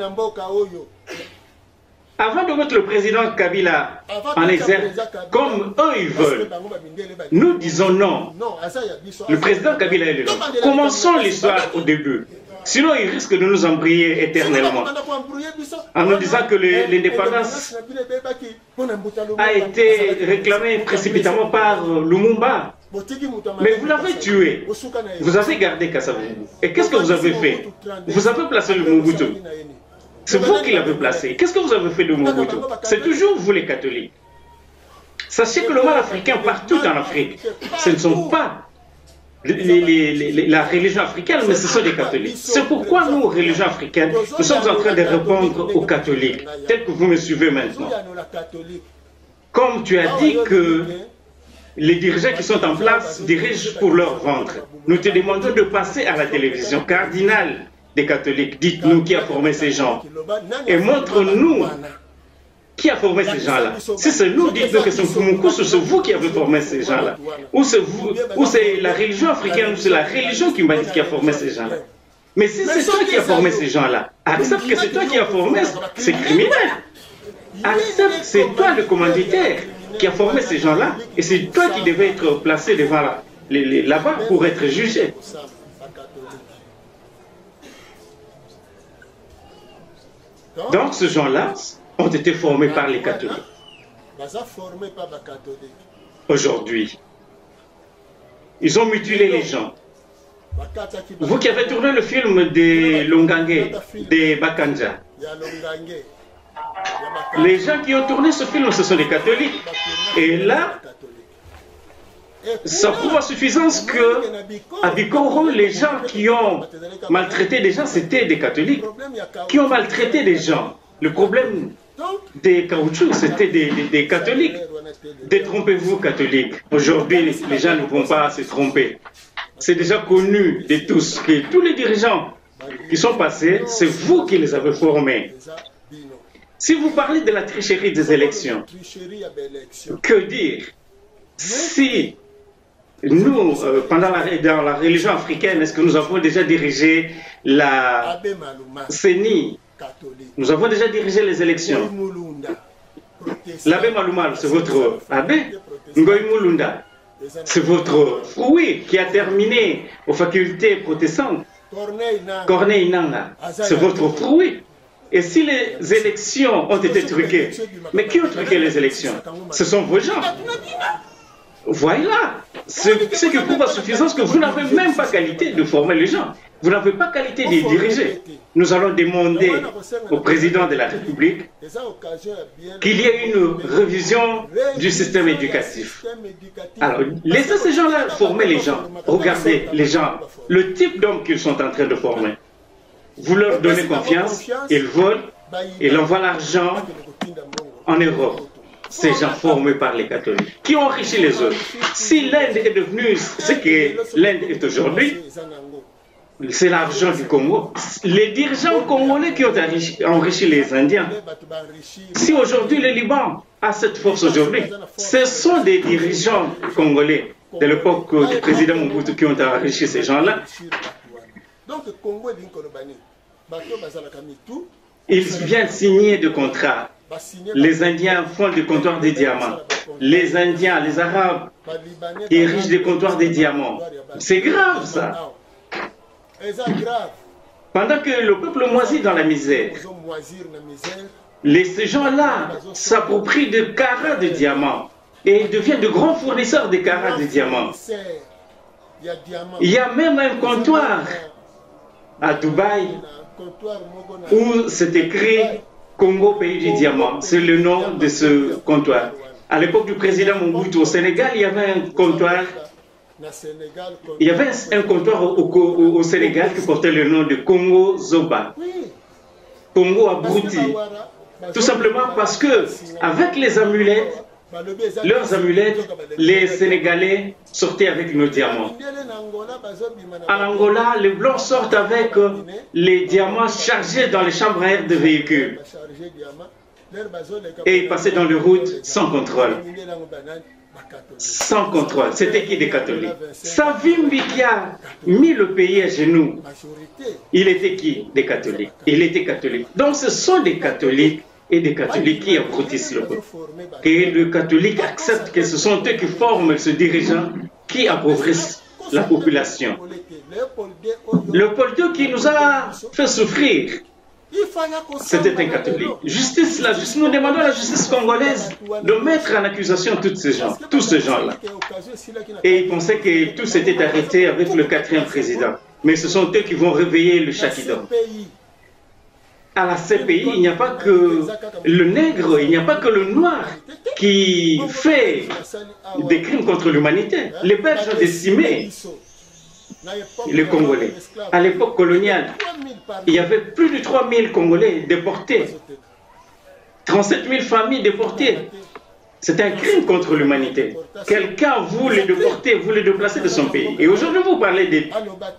Avant de mettre le président Kabila en exergue, comme eux ils veulent, nous disons non. Le président Kabila est là. Commençons l'histoire au début. Sinon, il risque de nous embrayer éternellement. En nous disant que l'indépendance a été réclamée précipitamment par Lumumba. Mais vous l'avez tué. Vous avez gardé Kasavubu. Et qu'est-ce que vous avez fait? Vous avez placé le Mobutu. C'est vous qui l'avez placé. Qu'est-ce que vous avez fait de Mobutu? C'est toujours vous les catholiques. Sachez que le mal africain partout en Afrique, ce ne sont pas la religion africaine, mais ce sont des catholiques. C'est pourquoi nous, religions africaines, nous sommes en train de répondre aux catholiques, tel que vous me suivez maintenant. Comme tu as dit que les dirigeants qui sont en place dirigent pour leur ventre, nous te demandons de passer à la télévision. Cardinal des catholiques, dites-nous qui a formé ces gens et montre-nous qui a formé ces gens-là. Si c'est nous, dites-nous que c'est Moukoumoukou, c'est vous qui avez formé ces gens-là. Ou c'est la religion africaine, ou c'est la religion qui m'a dit qui a formé ces gens-là. Mais si c'est toi qui as formé ces gens-là, accepte que c'est toi qui as formé, c'est criminel. Accepte, c'est toi le commanditaire qui a formé ces gens-là. Et c'est toi qui devais être placé devant là-bas pour être jugé. Donc, ces gens-là ont été formés par les catholiques. Aujourd'hui, ils ont mutilé les gens. Vous qui avez tourné le film de Longange, de Bakanja, les gens qui ont tourné ce film, ce sont des catholiques. Et là, ça prouve à suffisance qu'à Bikoro, les gens qui ont maltraité des gens, c'était des catholiques. Qui ont maltraité des gens. Le problème des caoutchoucs, c'était des catholiques. Détrompez-vous, catholiques. Aujourd'hui, les gens ne vont pas se tromper. C'est déjà connu de tous que tous les dirigeants qui sont passés, c'est vous qui les avez formés. Si vous parlez de la tricherie des élections, que dire? Si nous, dans la religion africaine, est-ce que nous avons déjà dirigé la CENI? Nous avons déjà dirigé les élections. L'abbé Maloumal, c'est votre abbé. Ngoï Moulunda, c'est votre oui qui a terminé aux facultés protestantes. Corneille Nanga, c'est votre fruit. Et si les élections ont été truquées, mais qui ont truqué les élections? Ce sont vos gens. Voilà. Ce qui prouve à suffisance que vous n'avez même pas qualité de former les gens. Vous n'avez pas qualité de les diriger. Nous allons demander au président de la République qu'il y ait une révision du système éducatif. Alors, laissez ces gens-là former les gens. Regardez les gens, le type d'hommes qu'ils sont en train de former. Vous leur donnez confiance, ils volent, ils envoient l'argent en Europe. Ces gens formés par les catholiques, qui ont enrichi les autres. Si l'Inde est devenue ce que l'Inde est aujourd'hui, c'est l'argent du Congo. Les dirigeants congolais qui ont enrichi les Indiens. Si aujourd'hui le Liban a cette force aujourd'hui, ce sont des dirigeants congolais de l'époque du président Mobutu qui ont enrichi ces gens-là. Ils viennent signer des contrats. Les Indiens font des comptoirs de diamants. Les Indiens, les Arabes érigent des comptoirs de diamants. C'est grave ça. Pendant que le peuple moisit dans la misère, ces gens-là s'approprient de carats de diamants et deviennent de grands fournisseurs de carats de diamants. Il y a même un comptoir à Dubaï où c'est écrit Congo, pays du diamant. C'est le nom de ce comptoir. À l'époque du président Mobutu au Sénégal, il y avait un comptoir. Il y avait un comptoir au Sénégal qui portait le nom de Congo Zoba. Congo abruti. Tout simplement parce que, avec les amulettes, leurs amulettes, les Sénégalais sortaient avec nos diamants. En Angola, les Blancs sortent avec les diamants chargés dans les chambres à air de véhicules. Et ils passaient dans les routes sans contrôle. Sans contrôle. C'était qui des catholiques? Savimbi qui a mis le pays à genoux. Il était qui? Des catholiques. Il était catholique. Donc ce sont des catholiques et des catholiques qui abrutissent le peuple. Et le catholique accepte que ce sont eux qui forment ce dirigeant qui appauvrissent la population. Léopold II qui nous a fait souffrir, c'était un catholique. Justice, la justice, nous demandons à la justice congolaise de mettre en accusation tous ces gens-là. Et ils pensaient que tout s'était arrêté avec le 4e président. Mais ce sont eux qui vont réveiller le Chakidom. À la CPI, il n'y a pas que le nègre, il n'y a pas que le noir qui fait des crimes contre l'humanité. Les Belges ont décimé les Congolais. À l'époque coloniale, il y avait plus de 3000 Congolais déportés. 37 000 familles déportées. C'est un crime contre l'humanité. Quelqu'un vous le déporter, vous le déplacer de son pays. Et aujourd'hui, vous parlez de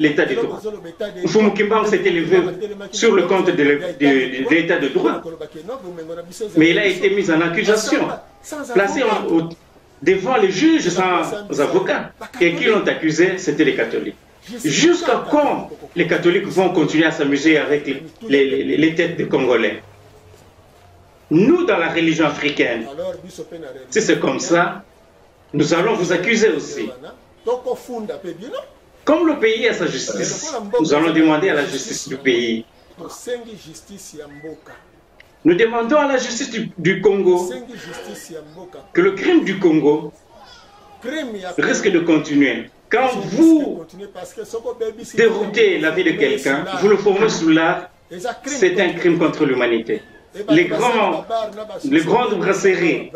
l'état de droit. Fumukimbang s'est élevé sur le compte de l'état de droit. Mais il a été mis en accusation, placé devant les juges sans avocat. Et qui l'ont accusé, c'était les catholiques. Jusqu'à quand les catholiques vont continuer à s'amuser avec les têtes des Congolais? Nous, dans la religion africaine, si c'est comme ça, nous allons vous accuser aussi. Comme le pays a sa justice, nous allons demander à la justice du pays. Nous demandons à la justice du Congo que le crime du Congo risque de continuer. Quand vous déroutez la vie de quelqu'un, vous le formez sous l'art, c'est un crime contre l'humanité. Les grandes brasseries,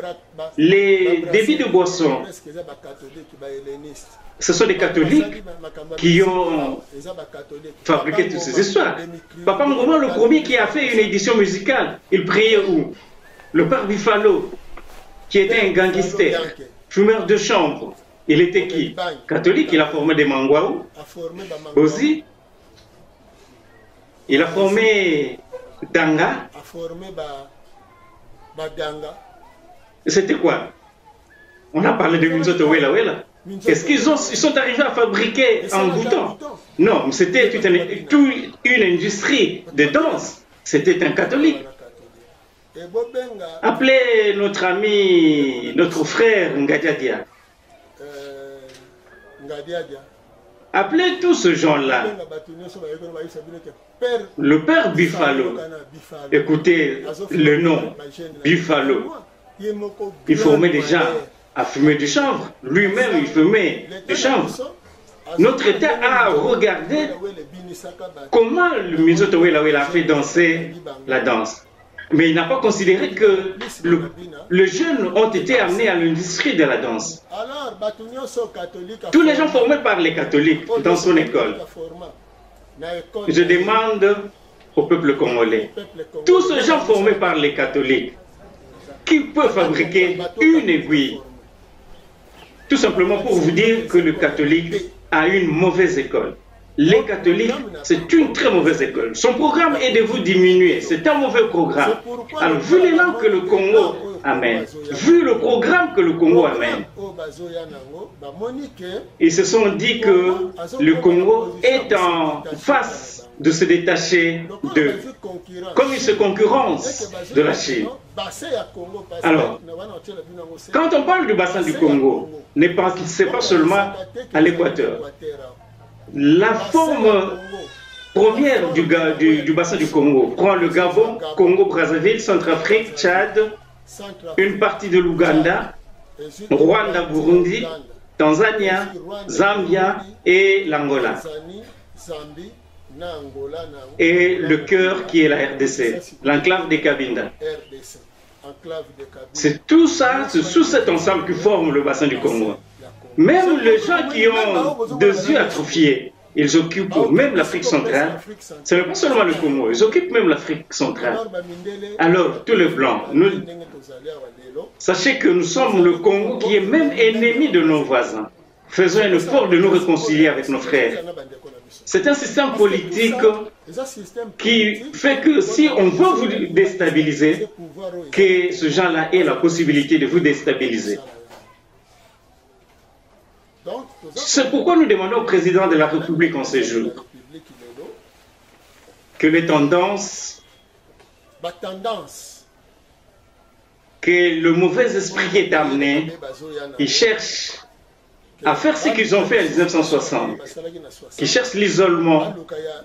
les débits de boissons, ce sont des catholiques qui ont fabriqué toutes ces histoires. Papa Ngoma, le premier qui a fait une édition musicale, il priait où? Le père Bifalo, qui était un gangster, fumeur de chambre. Il était qui? Catholique, il a formé des Mangwaou. Aussi, il a formé Danga. C'était quoi? On a parlé de Minzoto Wela Wela. Est-ce qu'ils sont arrivés à fabriquer en bouton? Non, c'était toute une industrie de danse. C'était un catholique. Appelez notre ami, notre frère Ngadiadia. Appelez tous ces gens-là. Le père Buffalo. Écoutez le nom, Buffalo. Il formait des gens à fumer du chanvre. Lui-même, il fumait du chanvre. Notre État a regardé comment le Minzoto Welawela a fait danser la danse. Mais il n'a pas considéré que les jeunes ont été amenés à l'industrie de la danse. Tous les gens formés par les catholiques dans son école. Je demande au peuple congolais, tous ces gens formés par les catholiques, qui peut fabriquer une aiguille? Tout simplement pour vous dire que le catholique a une mauvaise école. Les catholiques, c'est une très mauvaise école. Son programme est de vous diminuer. C'est un mauvais programme. Alors, vu l'élan que le Congo amène, vu le programme que le Congo amène, ils se sont dit que le Congo est en face de se détacher d'eux, comme ils se concurrencent de la Chine. Alors, quand on parle du bassin du Congo, ne pensez pas seulement à l'Équateur. La forme première du bassin du Congo prend le Gabon, Congo-Brazzaville, Centrafrique, Tchad, une partie de l'Ouganda, Rwanda, Burundi, Tanzania, Zambia et l'Angola. Et le cœur qui est la RDC, l'enclave des Cabinda. C'est tout ça, c'est sous cet ensemble qui forme le bassin du Congo. Même les gens qui ont des yeux atrophiés, ils occupent même l'Afrique centrale. Ce n'est pas seulement le Congo, ils occupent même l'Afrique centrale. Alors, tous les Blancs, sachez que nous sommes le Congo qui est même ennemi de nos voisins. Faisons un effort de nous réconcilier avec nos frères. C'est un système politique qui fait que si on veut vous déstabiliser, que ce gens-là ait la possibilité de vous déstabiliser. C'est pourquoi nous demandons au président de la République en ces jours que les tendances, que le mauvais esprit qui est amené, il cherche à faire ce qu'ils ont fait en 1960, qui cherchent l'isolement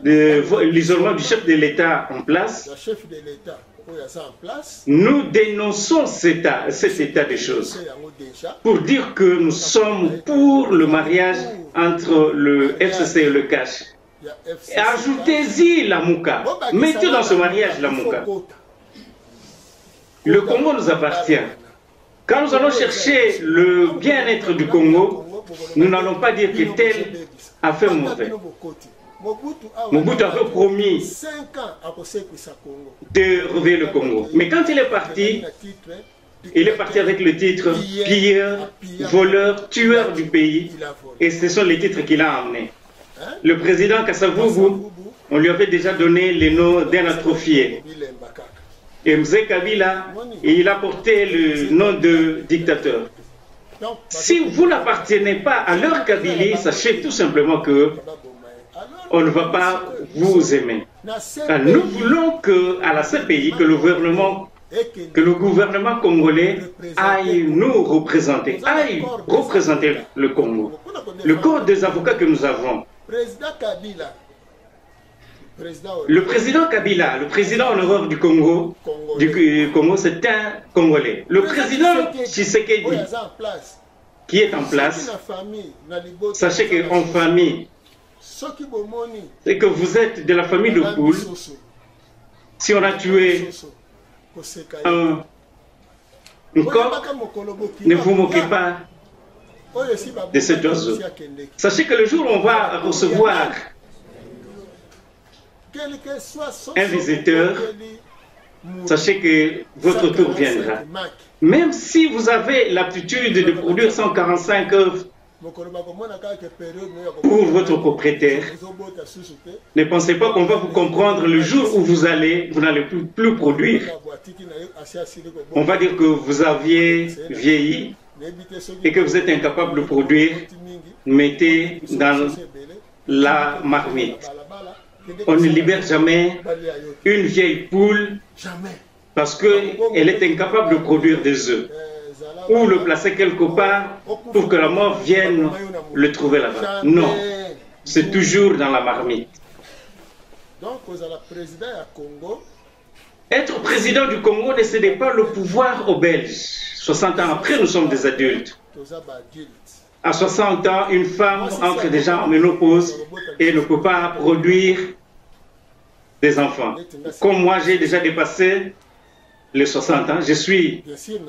du chef de l'État en place. Nous dénonçons cet état des choses pour dire que nous sommes pour le mariage entre le FCC et le Cash. Ajoutez-y la Mouka. Mettez dans ce mariage la Mouka. Le Congo nous appartient. Quand nous allons chercher le bien-être du Congo, nous n'allons pas dire que tel a fait mauvais. Mobutu avait promis de réveiller le Congo. Mais quand il est parti avec le titre pilleur, voleur, tueur du pays. Et ce sont les titres qu'il a emmenés. Le président Kasavubu, on lui avait déjà donné le nom d'un atrophié. Et Mzee Kabila, il a porté le nom de dictateur. Si vous n'appartenez pas à leur Kabylie, sachez tout simplement que on ne va pas vous aimer. Nous voulons qu'à la CPI, que le gouvernement congolais aille nous représenter, aille représenter le Congo. Le corps des avocats que nous avons. Le président Kabila, le président en horreur du Congo, c'est un Congolais. Le président Tshisekedi, qui est en place, sachez qu'en famille, c'est que vous êtes de la famille de Poul. Si on a tué un coq, ne vous moquez pas de cet oiseau. Sachez que le jour où on va recevoir un visiteur, sachez que votre tour viendra. Même si vous avez l'aptitude de produire 145 œufs pour votre propriétaire, ne pensez pas qu'on va vous comprendre le jour où vous n'allez plus produire. On va dire que vous aviez vieilli et que vous êtes incapable de produire. Mettez dans la marmite. On ne libère jamais une vieille poule parce qu'elle est incapable de produire des œufs. Ou le placer quelque part pour que la mort vienne le trouver là-bas. Non. c'est toujours dans la marmite. Donc, être président du Congo ne cédait pas le pouvoir aux Belges. 60 ans après, nous sommes des adultes. À 60 ans, une femme entre déjà en ménopause et ne peut pas produire des enfants. Comme moi, j'ai déjà dépassé les 60 ans, je suis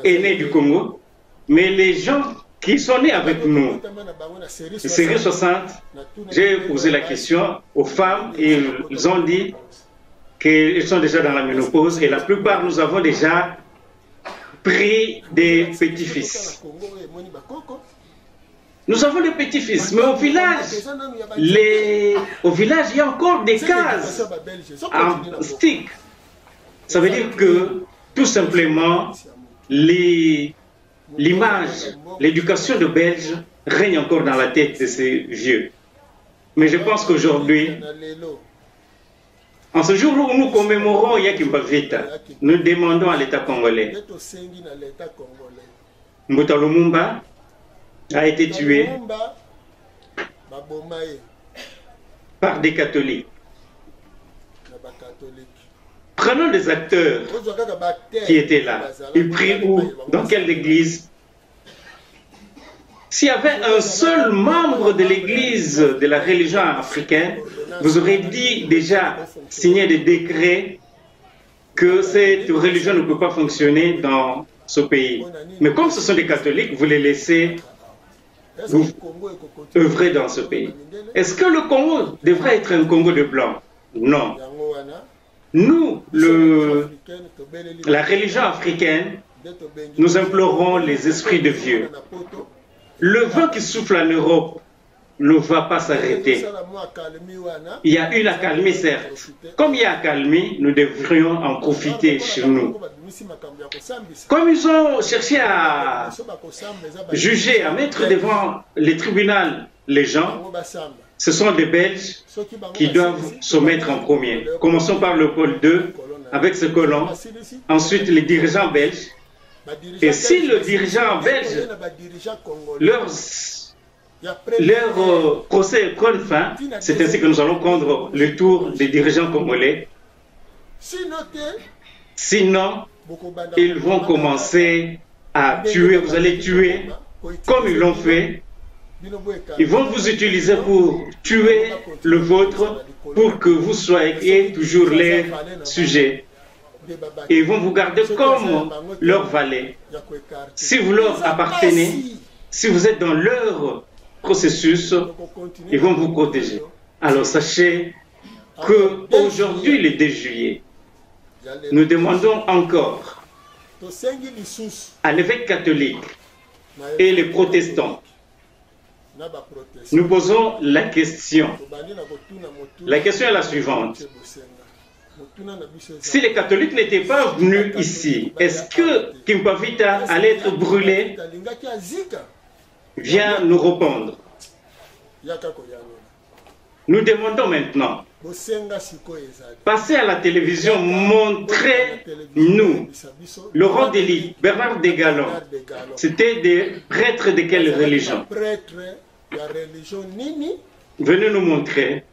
aîné du Congo, mais les gens qui sont nés avec nous, série 60, j'ai posé la question aux femmes et ils ont dit qu'ils sont déjà dans la ménopause et la plupart, nous avons déjà pris des petits-fils. Nous avons des petits-fils, mais au village, il y a encore des cases en stick. Ça veut dire que, tout simplement, l'image, l'éducation de Belges règne encore dans la tête de ces vieux. Mais je pense qu'aujourd'hui, en ce jour où nous commémorons Yakimba Vita, nous demandons à l'État congolais. Mbouta Lumumba a été tué par des catholiques. Prenons des acteurs qui étaient là. Ils prient où? Dans quelle église? S'il y avait un seul membre de l'église de la religion africaine, vous aurez dit déjà signé des décrets que cette religion ne peut pas fonctionner dans ce pays. Mais comme ce sont des catholiques, vous les laissez œuvrer dans ce pays. Est-ce que le Congo devrait être un Congo de blanc? Non. Nous, la religion africaine, nous implorons les esprits de vieux. Le vent qui souffle en Europe ne va pas s'arrêter. Il y a une accalmie, certes. Comme il y a accalmie, nous devrions en profiter chez nous. Comme ils ont cherché à juger, à mettre devant les tribunaux les gens, ce sont des Belges qui doivent se mettre en premier. Commençons par le pôle 2 avec ce colon, ensuite les dirigeants belges. Et si le dirigeant belge, leur procès prend fin, c'est ainsi que nous allons prendre le tour des dirigeants congolais. Sinon, ils vont commencer à tuer, vous allez tuer comme ils l'ont fait. Ils vont vous utiliser pour tuer le vôtre, pour que vous soyez toujours les sujets. Et ils vont vous garder comme leur valet. Si vous leur appartenez, si vous êtes dans leur processus, ils vont vous protéger. Alors sachez qu'aujourd'hui, le 2 juillet, nous demandons encore à l'évêque catholique et les protestants. Nous posons la question. La question est la suivante. Si les catholiques n'étaient pas venus ici, est-ce que Kimpa Vita allait être brûlé? Viens nous répondre. Nous demandons maintenant, passez à la télévision, montrez-nous Laurent Dely, Bernard Desgalons. C'était des prêtres de quelle religion? Venez nous montrer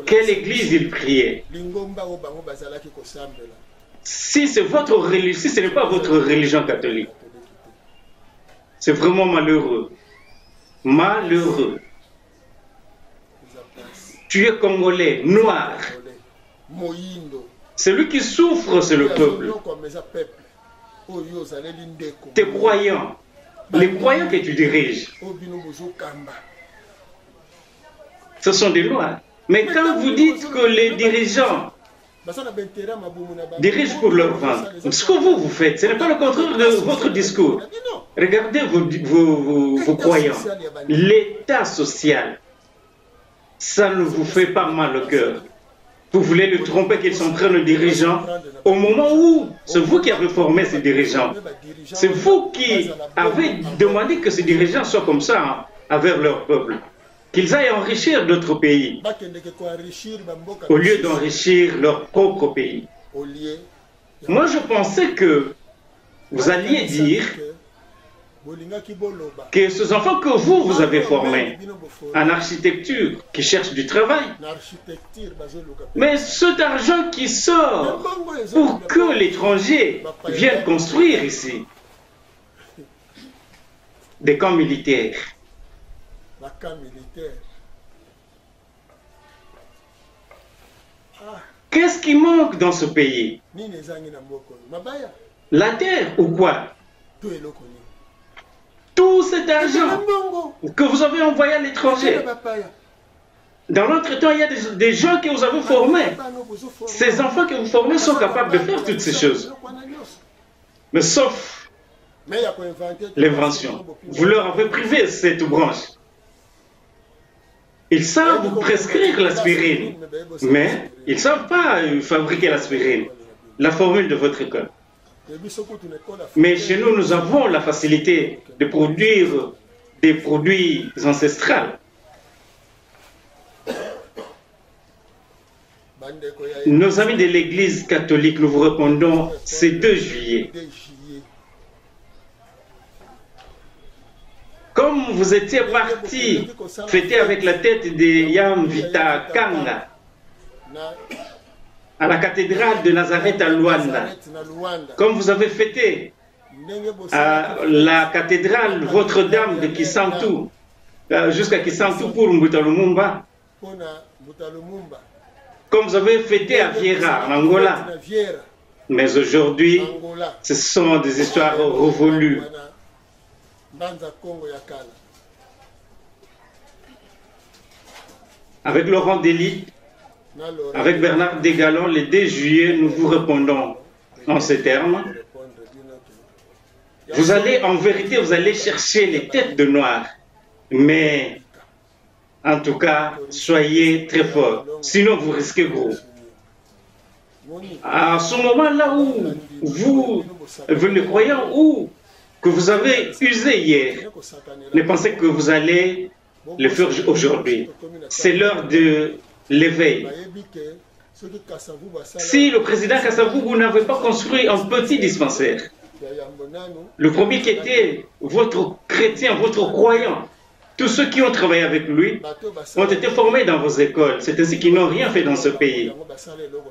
quelle église ils priaient. Si c'est votre religion, si ce n'est pas votre religion catholique, c'est vraiment malheureux. Malheureux. Tu es congolais, noir. Celui qui souffre, c'est le peuple. Tes croyants, les croyants que tu diriges, ce sont des noirs. Mais quand vous dites que les dirigeants dirigent pour leur ventre, ce que vous faites, ce n'est pas le contraire de votre discours. Regardez vos croyants. L'état social, ça ne vous fait pas mal au cœur. Vous voulez le tromper qu'ils sont prêts, les dirigeants, au moment où c'est vous qui avez formé ces dirigeants. C'est vous qui avez demandé que ces dirigeants soient comme ça envers leur peuple. Qu'ils aillent enrichir d'autres pays, au lieu d'enrichir leur propre pays. Moi, je pensais que vous alliez dire que ces enfants que vous avez formés en architecture, qui cherchent du travail, mais cet argent qui sort pour que l'étranger vienne construire ici des camps militaires. Qu'est-ce qui manque dans ce pays? La terre ou quoi? Tout cet argent que vous avez envoyé à l'étranger. Dans notre temps, il y a des gens que vous avez formés. Ces enfants que vous formez sont capables de faire toutes ces choses. Mais sauf l'invention. Vous leur avez privé cette branche. Ils savent vous prescrire l'aspirine, mais ils ne savent pas fabriquer l'aspirine, la formule de votre école. Mais chez nous, nous avons la facilité de produire des produits ancestraux. Nos amis de l'Église catholique, nous vous répondons, c'est 2 juillet. Comme vous étiez parti fêter avec la tête de Yamvita Kanga à la cathédrale de Nazareth à Luanda, comme vous avez fêté à la cathédrale Votre-Dame de Kisantu, jusqu'à Kisantu pour Mbuta Lumumba, comme vous avez fêté à Viera, en Angola. Mais aujourd'hui, ce sont des histoires révolues. Avec Laurent Dely, avec Bernard Desgalons, le 2 juillet, nous vous répondons en ces termes. Vous allez, en vérité, vous allez chercher les têtes de noirs. Mais, en tout cas, soyez très forts. Sinon, vous risquez gros. À ce moment-là où vous le croyant, où que vous avez usé hier, ne pensez que vous allez le faire aujourd'hui. C'est l'heure de l'éveil. Si le président Kasavubu n'avait pas construit un petit dispensaire, le premier qui était votre chrétien, votre croyant, tous ceux qui ont travaillé avec lui ont été formés dans vos écoles. C'est ainsi qu'ils n'ont rien fait dans ce pays.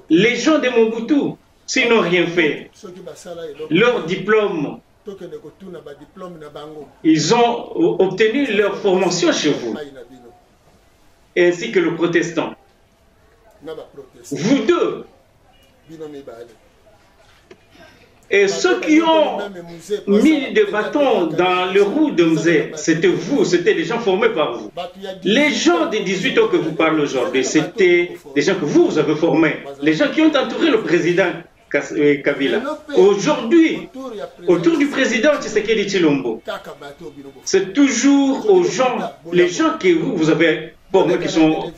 Les gens de Mobutu, s'ils n'ont rien fait, leur diplôme, ils ont obtenu leur formation chez vous, ainsi que le protestant. Vous deux. Et ceux qui ont mis des bâtons dans le roue de Mzé, c'était vous, c'était des gens formés par vous. Les gens des 18 ans que vous parlez aujourd'hui, c'était des gens que vous avez formés. Les gens qui ont entouré le président Kabila. Aujourd'hui, autour du président Tshisekedi Tshilombo, c'est toujours aux gens, les gens que vous avez formés qui sont...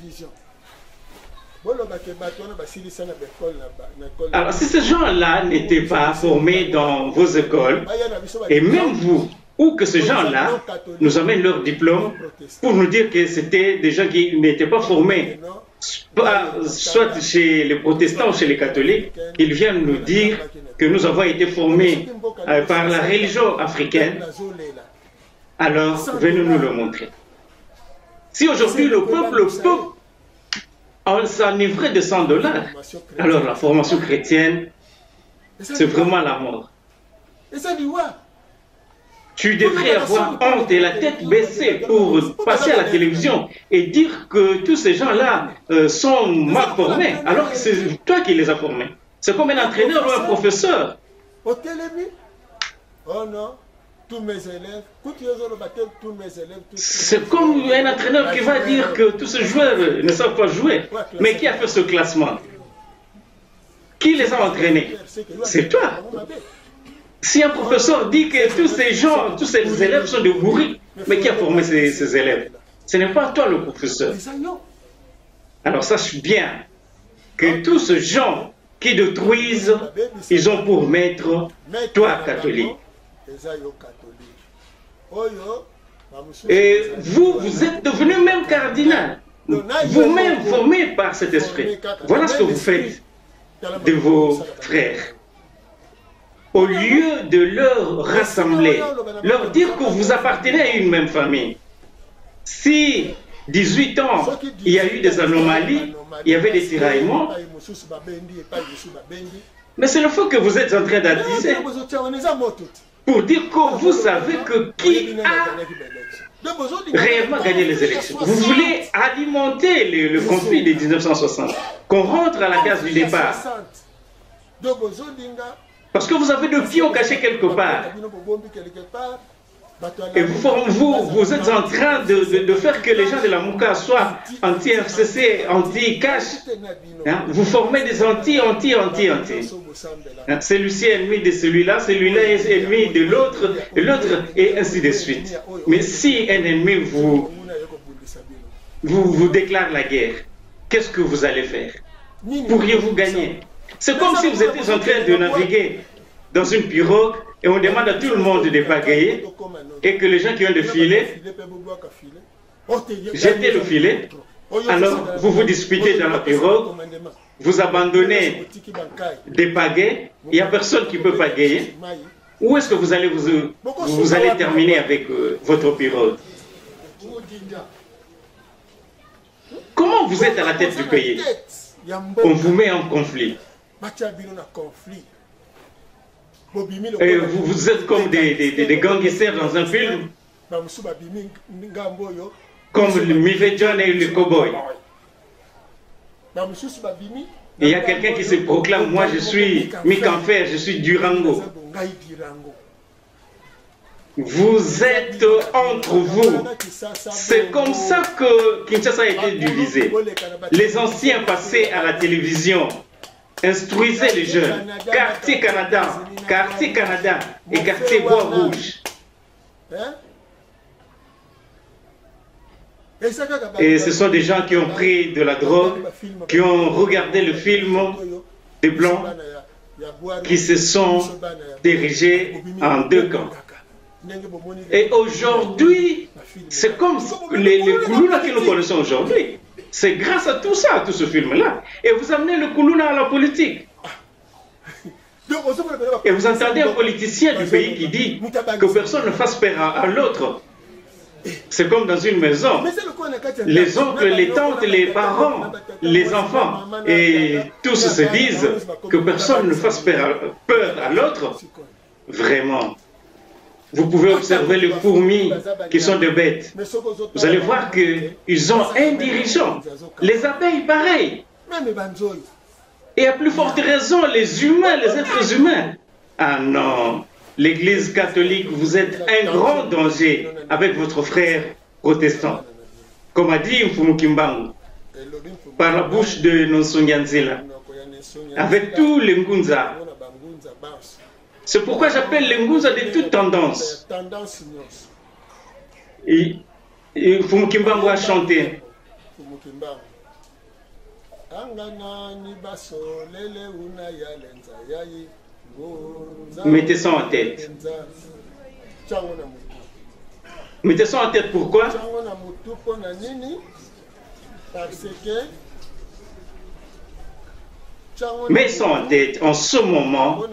Alors, si ces gens-là n'étaient pas formés dans vos écoles, et même vous, ou que ces gens-là nous amènent leur diplôme pour nous dire que c'était des gens qui n'étaient pas formés, soit chez les protestants ou chez les catholiques, ils viennent nous dire que nous avons été formés par la religion africaine, alors venez nous le montrer. Si aujourd'hui le peuple s'enivrer de $100, alors la formation chrétienne, c'est vraiment la mort. Tu devrais avoir honte et la tête baissée pour passer à la télévision et dire que tous ces gens-là sont mal formés, alors que c'est toi qui les as formés. C'est comme un entraîneur ou un professeur. Oh non. Tous mes élèves, c'est comme un entraîneur qui va dire que tous ces joueurs ne savent pas jouer. Mais qui a fait ce classement? Qui les a entraînés? C'est toi. Si un professeur dit que tous ces gens, tous ces élèves sont des bourris, mais qui a formé ces élèves? Ce n'est pas toi le professeur. Alors sache bien que tous ces gens qui détruisent, ils ont pour maître toi catholique. Et vous, vous êtes devenu même cardinal, vous-même formé par cet esprit. Voilà ce que vous faites de vos frères. au lieu de leur rassembler, leur dire que vous appartenez à une même famille. Si 18 ans, il y a eu des anomalies, il y avait des tiraillements, mais c'est le faux que vous êtes en train d'attiser pour dire que vous savez que qui a réellement gagné les élections. Vous voulez alimenter le conflit de 1960, qu'on rentre à la case du départ. Parce que vous avez deux pions cachés quelque part. Et vous êtes en train de faire que les gens de la Mouka soient anti-FCC, anti-cash. Hein? Vous formez des anti. Hein? Celui-ci est ennemi de celui-là est ennemi de l'autre, et l'autre, et ainsi de suite. Mais si un ennemi vous déclare la guerre, qu'est-ce que vous allez faire? Pourriez-vous gagner? C'est comme si vous étiez en train de naviguer dans une pirogue et on demande à tout le monde de pagayer et que les gens qui ont des filets, jetez le filet, alors vous vous disputez dans la pirogue, vous abandonnez des pagaies, il n'y a personne qui peut pagayer. Où est-ce que vous allez vous allez terminer avec votre pirogue? Comment vous êtes à la tête du pays? On vous met en conflit. Et vous êtes comme des gangsters dans un film, comme le Mive John et le cowboy. Et il y a quelqu'un qui se proclame, moi je suis Mikanfer, je suis Durango. Vous êtes entre vous. C'est comme ça que Kinshasa a été divisé. Les anciens passaient à la télévision, instruisaient les jeunes. Quartier Canada et quartier Bois-Rouge. Et ce sont des gens qui ont pris de la drogue, qui ont regardé le film des Blancs, qui se sont dirigés en deux camps. Et aujourd'hui, c'est comme les Koulouna que nous connaissons aujourd'hui. C'est grâce à tout ça, à tout ce film-là. Et vous amenez le Koulouna à la politique. Et vous entendez un politicien du pays qui dit que personne ne fasse peur à l'autre. C'est comme dans une maison. Les oncles, les tantes, les parents, les enfants, et tous se disent que personne ne fasse peur à l'autre. Vraiment. Vous pouvez observer les fourmis qui sont des bêtes. Vous allez voir qu'ils ont un dirigeant. Les abeilles, pareil. Et à plus forte raison, les humains, les êtres humains. Ah non, l'Église catholique, vous êtes un grand danger avec votre frère protestant. Comme a dit Mfumu Kimbangu, par la bouche de Nonsonyanzela, avec tous les Ngunza. C'est pourquoi j'appelle les Ngunza de toute tendance. Et Mfumu Kimbangu a chanté. Mettez ça en tête. Mettez ça en tête, pourquoi? Mettez ça en tête. En ce moment,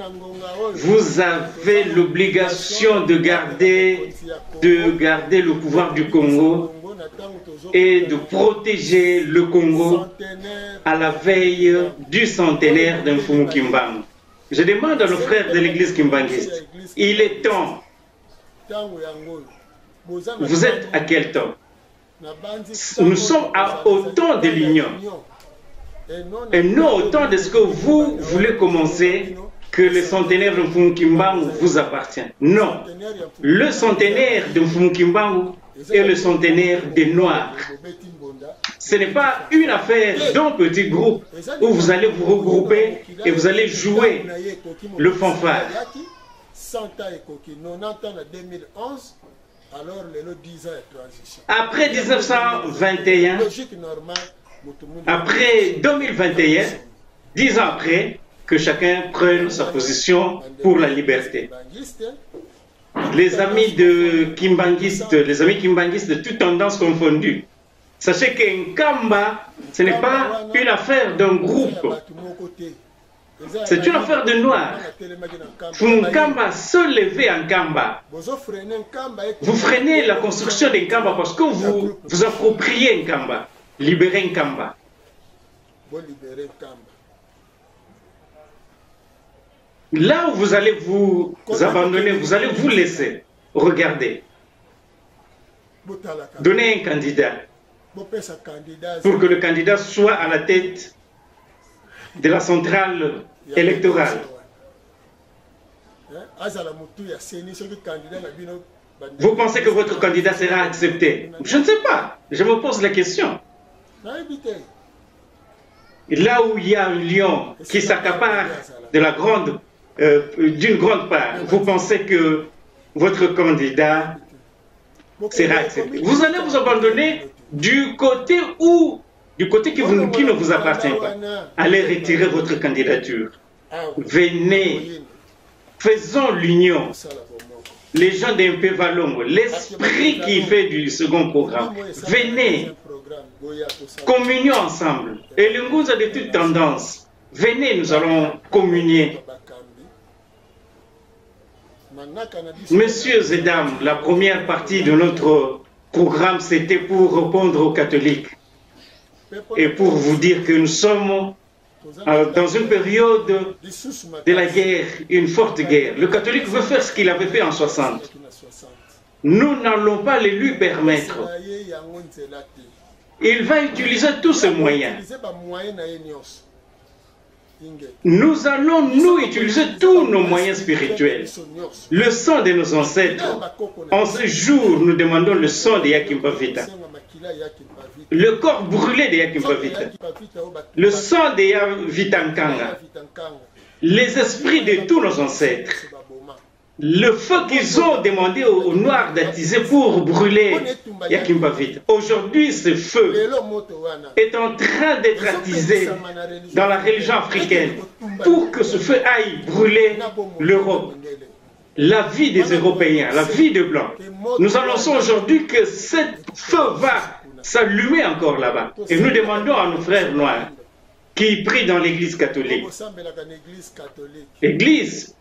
vous avez l'obligation de garder le pouvoir du Congo et de protéger le Congo à la veille du centenaire de Mfumu Kimbangu. Je demande à nos frères de l'église kimbanguiste, il est temps. Vous êtes à quel temps? Nous sommes au temps de l'union. Et non au temps de ce que vous voulez commencer, que le centenaire de Mfumu Kimbangu vous appartient. Non. Le centenaire de Mfumu Kimbangu est le centenaire des Noirs. Ce n'est pas une affaire d'un petit groupe où vous allez vous regrouper et vous allez jouer le fanfare. Après 1921, après 2021, 10 ans après, que chacun prenne sa position pour la liberté. Les amis kimbanguistes de toutes tendances confondues, sachez qu'un Kamba, ce n'est pas une affaire d'un groupe. C'est une affaire de noir. Nkamba se lever en Kamba. Vous freinez la construction d'un Kamba parce que vous appropriez un Kamba. Libérez un Kamba. Là où vous allez vous abandonner, vous allez vous laisser. Regardez. Donnez un candidat pour que le candidat soit à la tête de la centrale électorale. Vous pensez que votre candidat sera accepté? Je ne sais pas. Je me pose la question. Là où il y a un lion qui s'accapare d'une grande part, vous pensez que votre candidat sera accepté. Vous allez vous abandonner du côté qui ne vous appartient pas. Allez retirer votre candidature. Venez, faisons l'union. Les gens d'un Pévalongo, l'esprit qui fait du second programme, venez, communions ensemble. Et le Nguza de toute tendance, venez, nous allons communier. Messieurs et dames, la première partie de notre programme, c'était pour répondre aux catholiques et pour vous dire que nous sommes dans une période de la guerre, une forte guerre. Le catholique veut faire ce qu'il avait fait en 60. Nous n'allons pas le lui permettre. Il va utiliser tous ses moyens. Nous allons nous utiliser tous nos moyens spirituels. Le sang de nos ancêtres. En ce jour, nous demandons le sang de Yakimba Vita. Le corps brûlé de Yakimba Vita. Le sang de Vitankanga. Les esprits de tous nos ancêtres. Le feu qu'ils ont demandé aux Noirs d'attiser pour brûler Yakimba Vita. Aujourd'hui, ce feu est en train d'être attisé dans la religion africaine pour que ce feu aille brûler l'Europe. La vie des Européens, la vie des Blancs. Nous annonçons aujourd'hui que ce feu va s'allumer encore là-bas. Et nous demandons à nos frères noirs qui prient dans l'église catholique. L'église,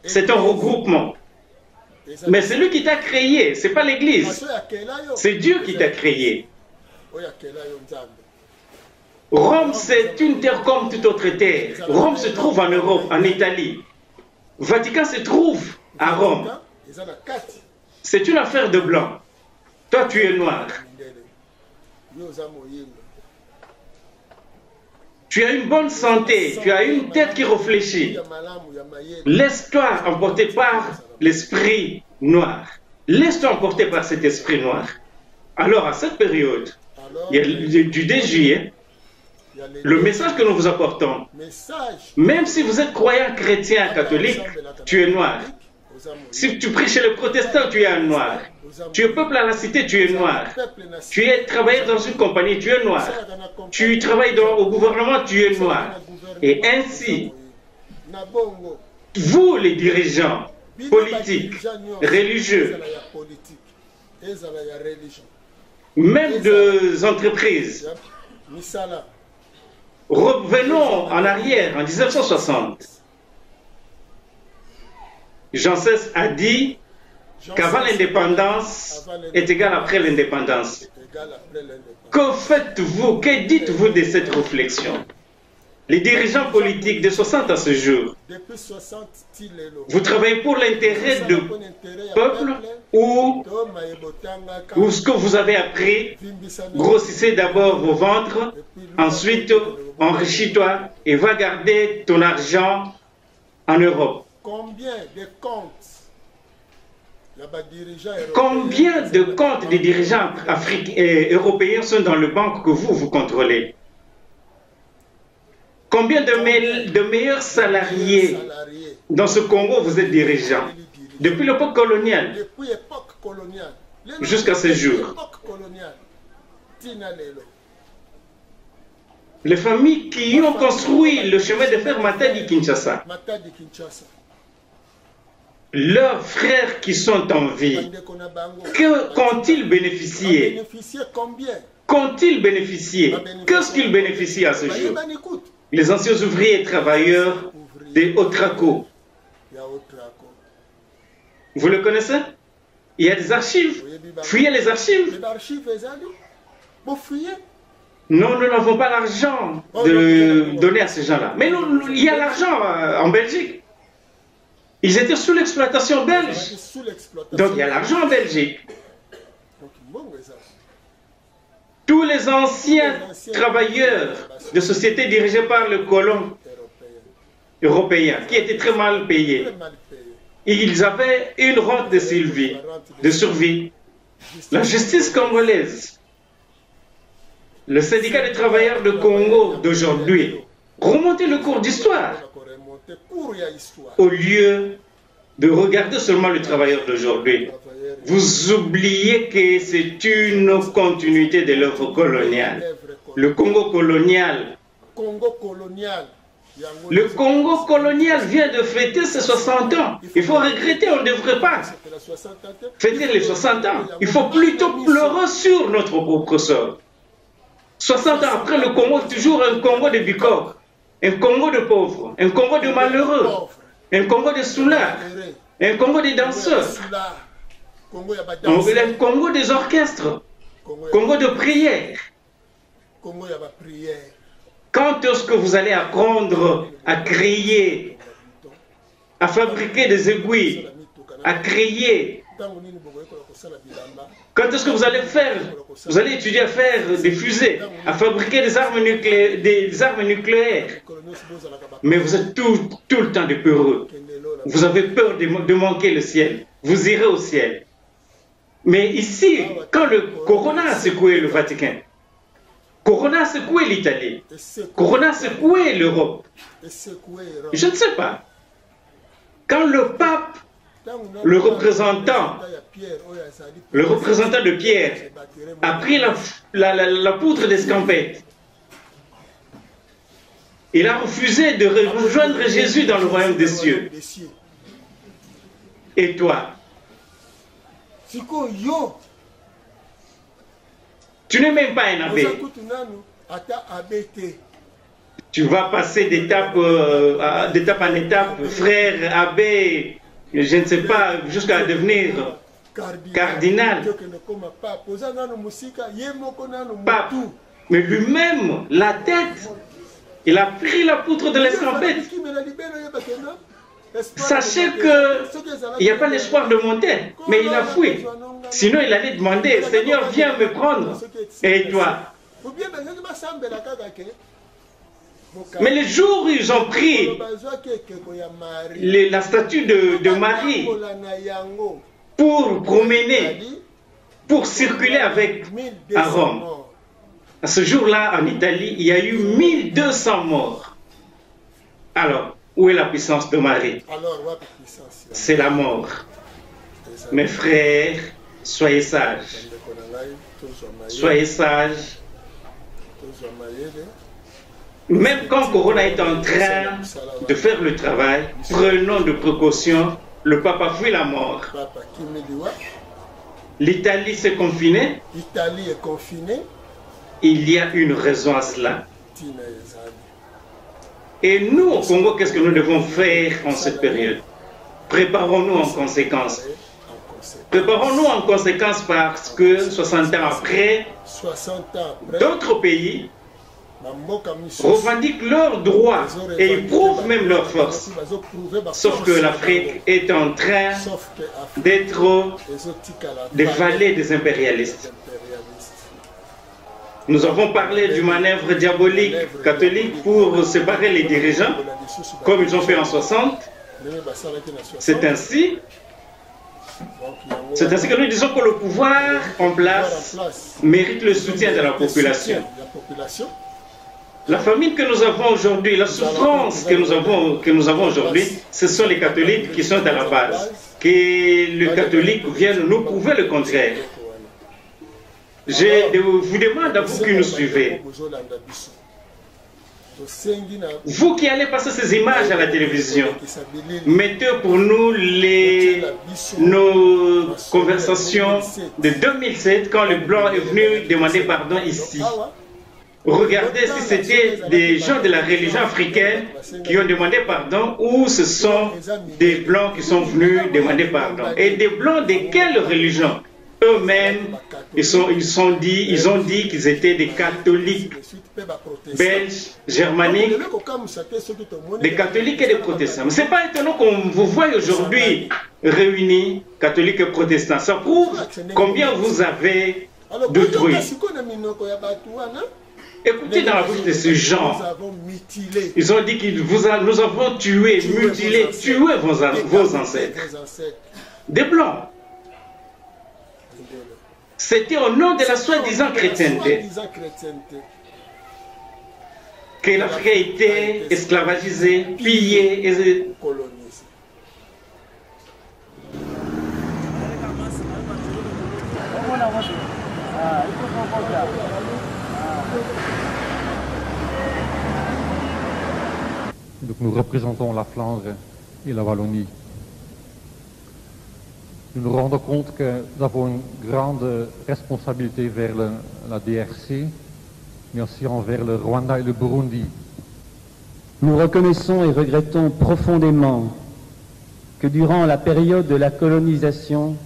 c'est un regroupement. Mais c'est lui qui t'a créé, ce n'est pas l'église. C'est Dieu qui t'a créé. Rome, c'est une terre comme toute autre terre. Rome se trouve en Europe, en Italie. Vatican se trouve à Rome. C'est une affaire de blanc. Toi, tu es noir. Tu as une bonne santé, tu as une tête qui réfléchit. Laisse-toi emporter par l'esprit noir. Laisse-toi emporter par cet esprit noir. Alors, à cette période, il y a du 2 juillet, le message que nous vous apportons, même si vous êtes croyant chrétien catholique, tu es noir. Si tu pries chez les protestants, tu es un noir. Tu es peuple à la cité, tu es noir. Tu es travailleur dans une compagnie, tu es noir. Tu travailles au gouvernement, tu es noir. Et ainsi, vous les dirigeants politiques, religieux, même des entreprises, revenons en arrière, en 1960. Jean XVI a dit qu'avant l'indépendance est égal après l'indépendance. Que faites-vous, que dites-vous de cette réflexion? Les dirigeants politiques de 60 à ce jour, vous travaillez pour l'intérêt du peuple ou ce que vous avez appris, grossissez d'abord vos ventres, ensuite enrichis-toi et va garder ton argent en Europe. Combien de comptes des dirigeants européens sont dans le banque que vous contrôlez? Combien de meilleurs salariés dans ce Congo vous êtes dirigeants? Depuis l'époque coloniale jusqu'à ce jour. Les familles qui ont construit le chemin de fer Matadi-Kinshasa, leurs frères qui sont en vie, qu'ont-ils bénéficié? Qu'ont-ils bénéficié? Qu'est-ce qu'ils bénéficient à ce jour? les anciens ouvriers et travailleurs des Otrako. Vous le connaissez? Il y a des archives. Fouillez les archives. Non, nous n'avons pas l'argent de donner à ces gens-là. Mais il y a l'argent en Belgique. Ils étaient sous l'exploitation belge. Donc il y a l'argent en Belgique. Tous les anciens travailleurs de sociétés dirigées par le colon européen, qui étaient très mal payés, ils avaient une rente de survie. La justice congolaise, le syndicat des travailleurs de Congo d'aujourd'hui, remontez le cours d'histoire au lieu de regarder seulement le travailleur d'aujourd'hui. Vous oubliez que c'est une continuité de l'œuvre coloniale. Le Congo colonial. Le Congo colonial vient de fêter ses 60 ans. Il faut regretter, on ne devrait pas fêter les 60 ans. Il faut plutôt pleurer sur notre propre sort. 60 ans après, le Congo est toujours un Congo de bicoques, un Congo de pauvres, un Congo de malheureux, un Congo de soulards, un Congo des danseurs, un Congo des orchestres, Congo de prière. Quand est-ce que vous allez apprendre à créer, à fabriquer des aiguilles, à créer? Quand est-ce que vous allez faire? Vous allez étudier à faire des fusées, à fabriquer des armes nucléaires. Mais vous êtes tout le temps de peureux. Vous avez peur de manquer le ciel. Vous irez au ciel. Mais ici, quand le Corona a secoué le Vatican, Corona a secoué l'Italie, Corona a secoué l'Europe, je ne sais pas. Quand le pape, le représentant de Pierre, a pris la poutre d'escampette, il a refusé de rejoindre Jésus dans le royaume des cieux. Et toi? Tu n'es même pas un abbé. Tu vas passer d'étape en étape, frère, abbé, je ne sais pas, jusqu'à devenir cardinal. Pape. Mais lui-même, la tête, il a pris la poutre de l'escampette. Sachez qu'il n'y a pas l'espoir de monter, mais il a fui. Sinon, il allait demander, Seigneur, viens me prendre. Et toi? Mais le jour où ils ont pris la statue de Marie pour promener, pour circuler avec à Rome, à ce jour-là, en Italie, il y a eu 1200 morts. Alors, où est la puissance de Marie? C'est la mort. Mes frères, soyez sages. Soyez sages. Même quand Corona est en train de faire le travail, prenons de précautions. Le pape a fui la mort. L'Italie s'est confinée. Il y a une raison à cela. Et nous, au Congo, qu'est-ce que nous devons faire en cette période? Préparons-nous en conséquence. Préparons-nous en conséquence parce que 60 ans après, d'autres pays revendiquent leurs droits et ils prouvent même leur force. Sauf que l'Afrique est en train d'être des vallées des impérialistes. Nous avons parlé du manœuvre diabolique catholique pour séparer les dirigeants, comme ils ont fait en 60. C'est ainsi que nous disons que le pouvoir en place mérite le soutien de la population. La famine que nous avons aujourd'hui, la souffrance que nous avons aujourd'hui, ce sont les catholiques qui sont à la base. Que le catholique vienne nous prouver le contraire. Je vous demande à vous qui nous suivez, vous qui allez passer ces images à la télévision, mettez pour nous nos conversations de 2007 quand le blanc est venu demander pardon ici. Regardez si c'était des gens de la religion africaine qui ont demandé pardon ou ce sont des blancs qui sont venus demander pardon. Et des blancs de quelle religion? Eux-mêmes, ils ont dit qu'ils étaient des catholiques belges, germaniques, des catholiques et des protestants. Mais ce n'est pas étonnant qu'on vous voie aujourd'hui réunis, catholiques et protestants. Ça prouve combien vous avez d'autrui. Écoutez dans la bouche de ces gens, ils ont dit que nous avons tué, mutilé, tué vos ancêtres. Des blancs. C'était au nom de la soi-disant chrétienté que l'Afrique a été esclavagisée, pillée et colonisée. Donc nous représentons la Flandre et la Wallonie. Nous nous rendons compte que nous avons une grande responsabilité vers la DRC, mais aussi envers le Rwanda et le Burundi. Nous reconnaissons et regrettons profondément que durant la période de la colonisation,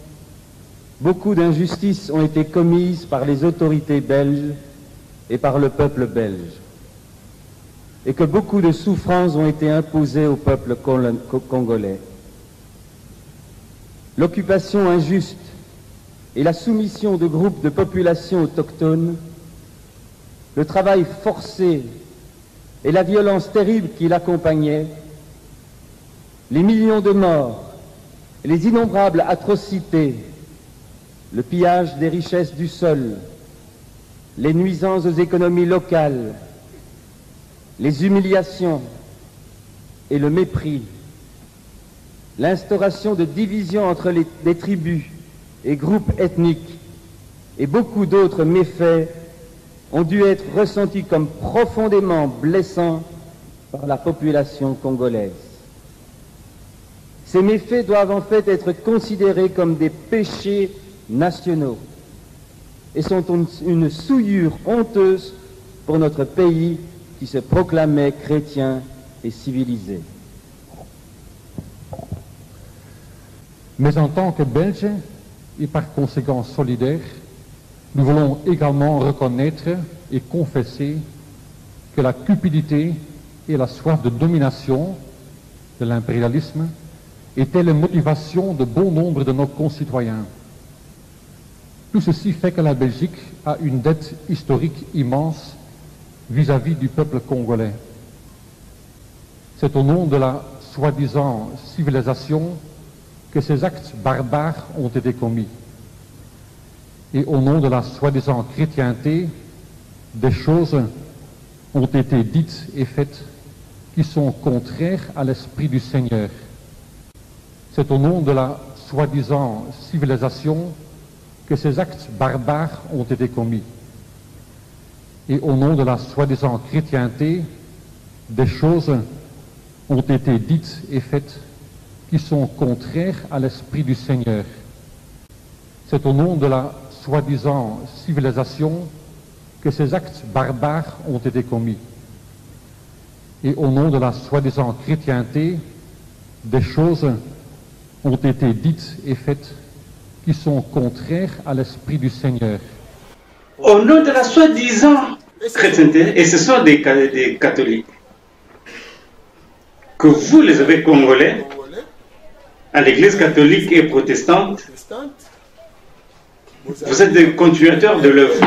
beaucoup d'injustices ont été commises par les autorités belges et par le peuple belge, et que beaucoup de souffrances ont été imposées au peuple congolais. L'occupation injuste et la soumission de groupes de populations autochtones, le travail forcé et la violence terrible qui l'accompagnait, les millions de morts, les innombrables atrocités, le pillage des richesses du sol, les nuisances aux économies locales, les humiliations et le mépris, l'instauration de divisions entre des tribus et groupes ethniques et beaucoup d'autres méfaits ont dû être ressentis comme profondément blessants par la population congolaise. Ces méfaits doivent en fait être considérés comme des péchés nationaux et sont une souillure honteuse pour notre pays qui se proclamait chrétien et civilisé. Mais en tant que Belges, et par conséquent solidaires, nous voulons également reconnaître et confesser que la cupidité et la soif de domination de l'impérialisme étaient les motivations de bon nombre de nos concitoyens. Tout ceci fait que la Belgique a une dette historique immense vis-à-vis du peuple congolais. C'est au nom de la soi-disant civilisation que ces actes barbares ont été commis. Et au nom de la soi-disant chrétienté, des choses ont été dites et faites qui sont contraires à l'esprit du Seigneur. C'est au nom de la soi-disant civilisation que ces actes barbares ont été commis. Et au nom de la soi-disant chrétienté, des choses ont été dites et faites qui sont contraires à l'esprit du Seigneur. C'est au nom de la soi-disant civilisation que ces actes barbares ont été commis. Et au nom de la soi-disant chrétienté, des choses ont été dites et faites qui sont contraires à l'esprit du Seigneur. Au nom de la soi-disant chrétienté, et ce sont des catholiques, que vous les avez congolais, à l'église catholique et protestante, vous êtes des continuateurs de l'œuvre.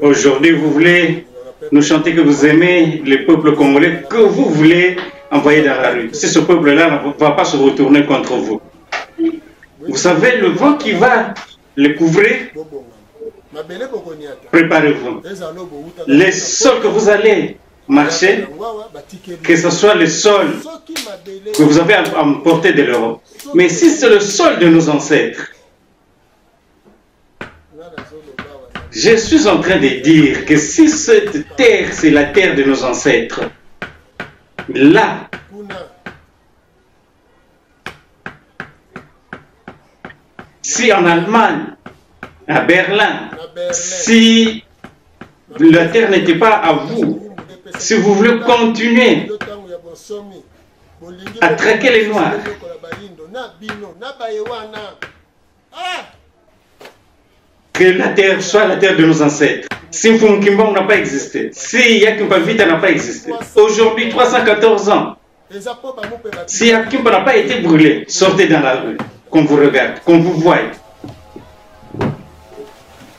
Aujourd'hui, vous voulez nous chanter que vous aimez le peuple congolais, que vous voulez envoyer dans la rue. Si ce peuple-là ne va pas se retourner contre vous. Vous savez, le vent qui va le couvrir, préparez-vous. Les sols que vous allez marcher, que ce soit le sol que vous avez emporté de l'Europe. Mais si c'est le sol de nos ancêtres, je suis en train de dire que si cette terre, c'est la terre de nos ancêtres, là, si en Allemagne, à Berlin, si la terre n'était pas à vous, si vous voulez continuer à traquer les Noirs, que la terre soit la terre de nos ancêtres. Si Mfumukimbangu n'a pas existé, si Yakimpavita n'a pas existé, aujourd'hui 314 ans, si Yakimba n'a pas été brûlé, sortez dans la rue, qu'on vous regarde, qu'on vous voie.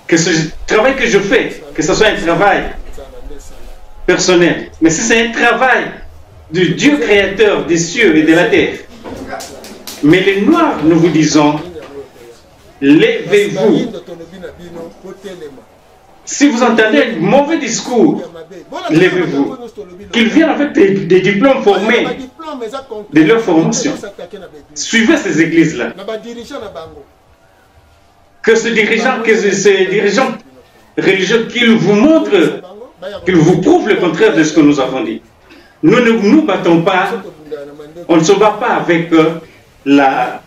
Que ce travail que je fais, que ce soit un travail personnel, mais si c'est un travail du Dieu créateur des cieux et de la terre. Mais les Noirs, nous vous disons, levez-vous. Si vous entendez un mauvais discours, levez-vous. Qu'ils viennent avec des diplômes formés de leur formation. Suivez ces églises-là. Que ces dirigeants religieux, qu'ils vous montrent, qu'ils vous prouvent le contraire de ce que nous avons dit. Nous ne nous battons pas, on ne se bat pas avec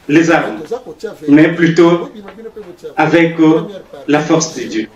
les armes, mais plutôt avec la force de Dieu.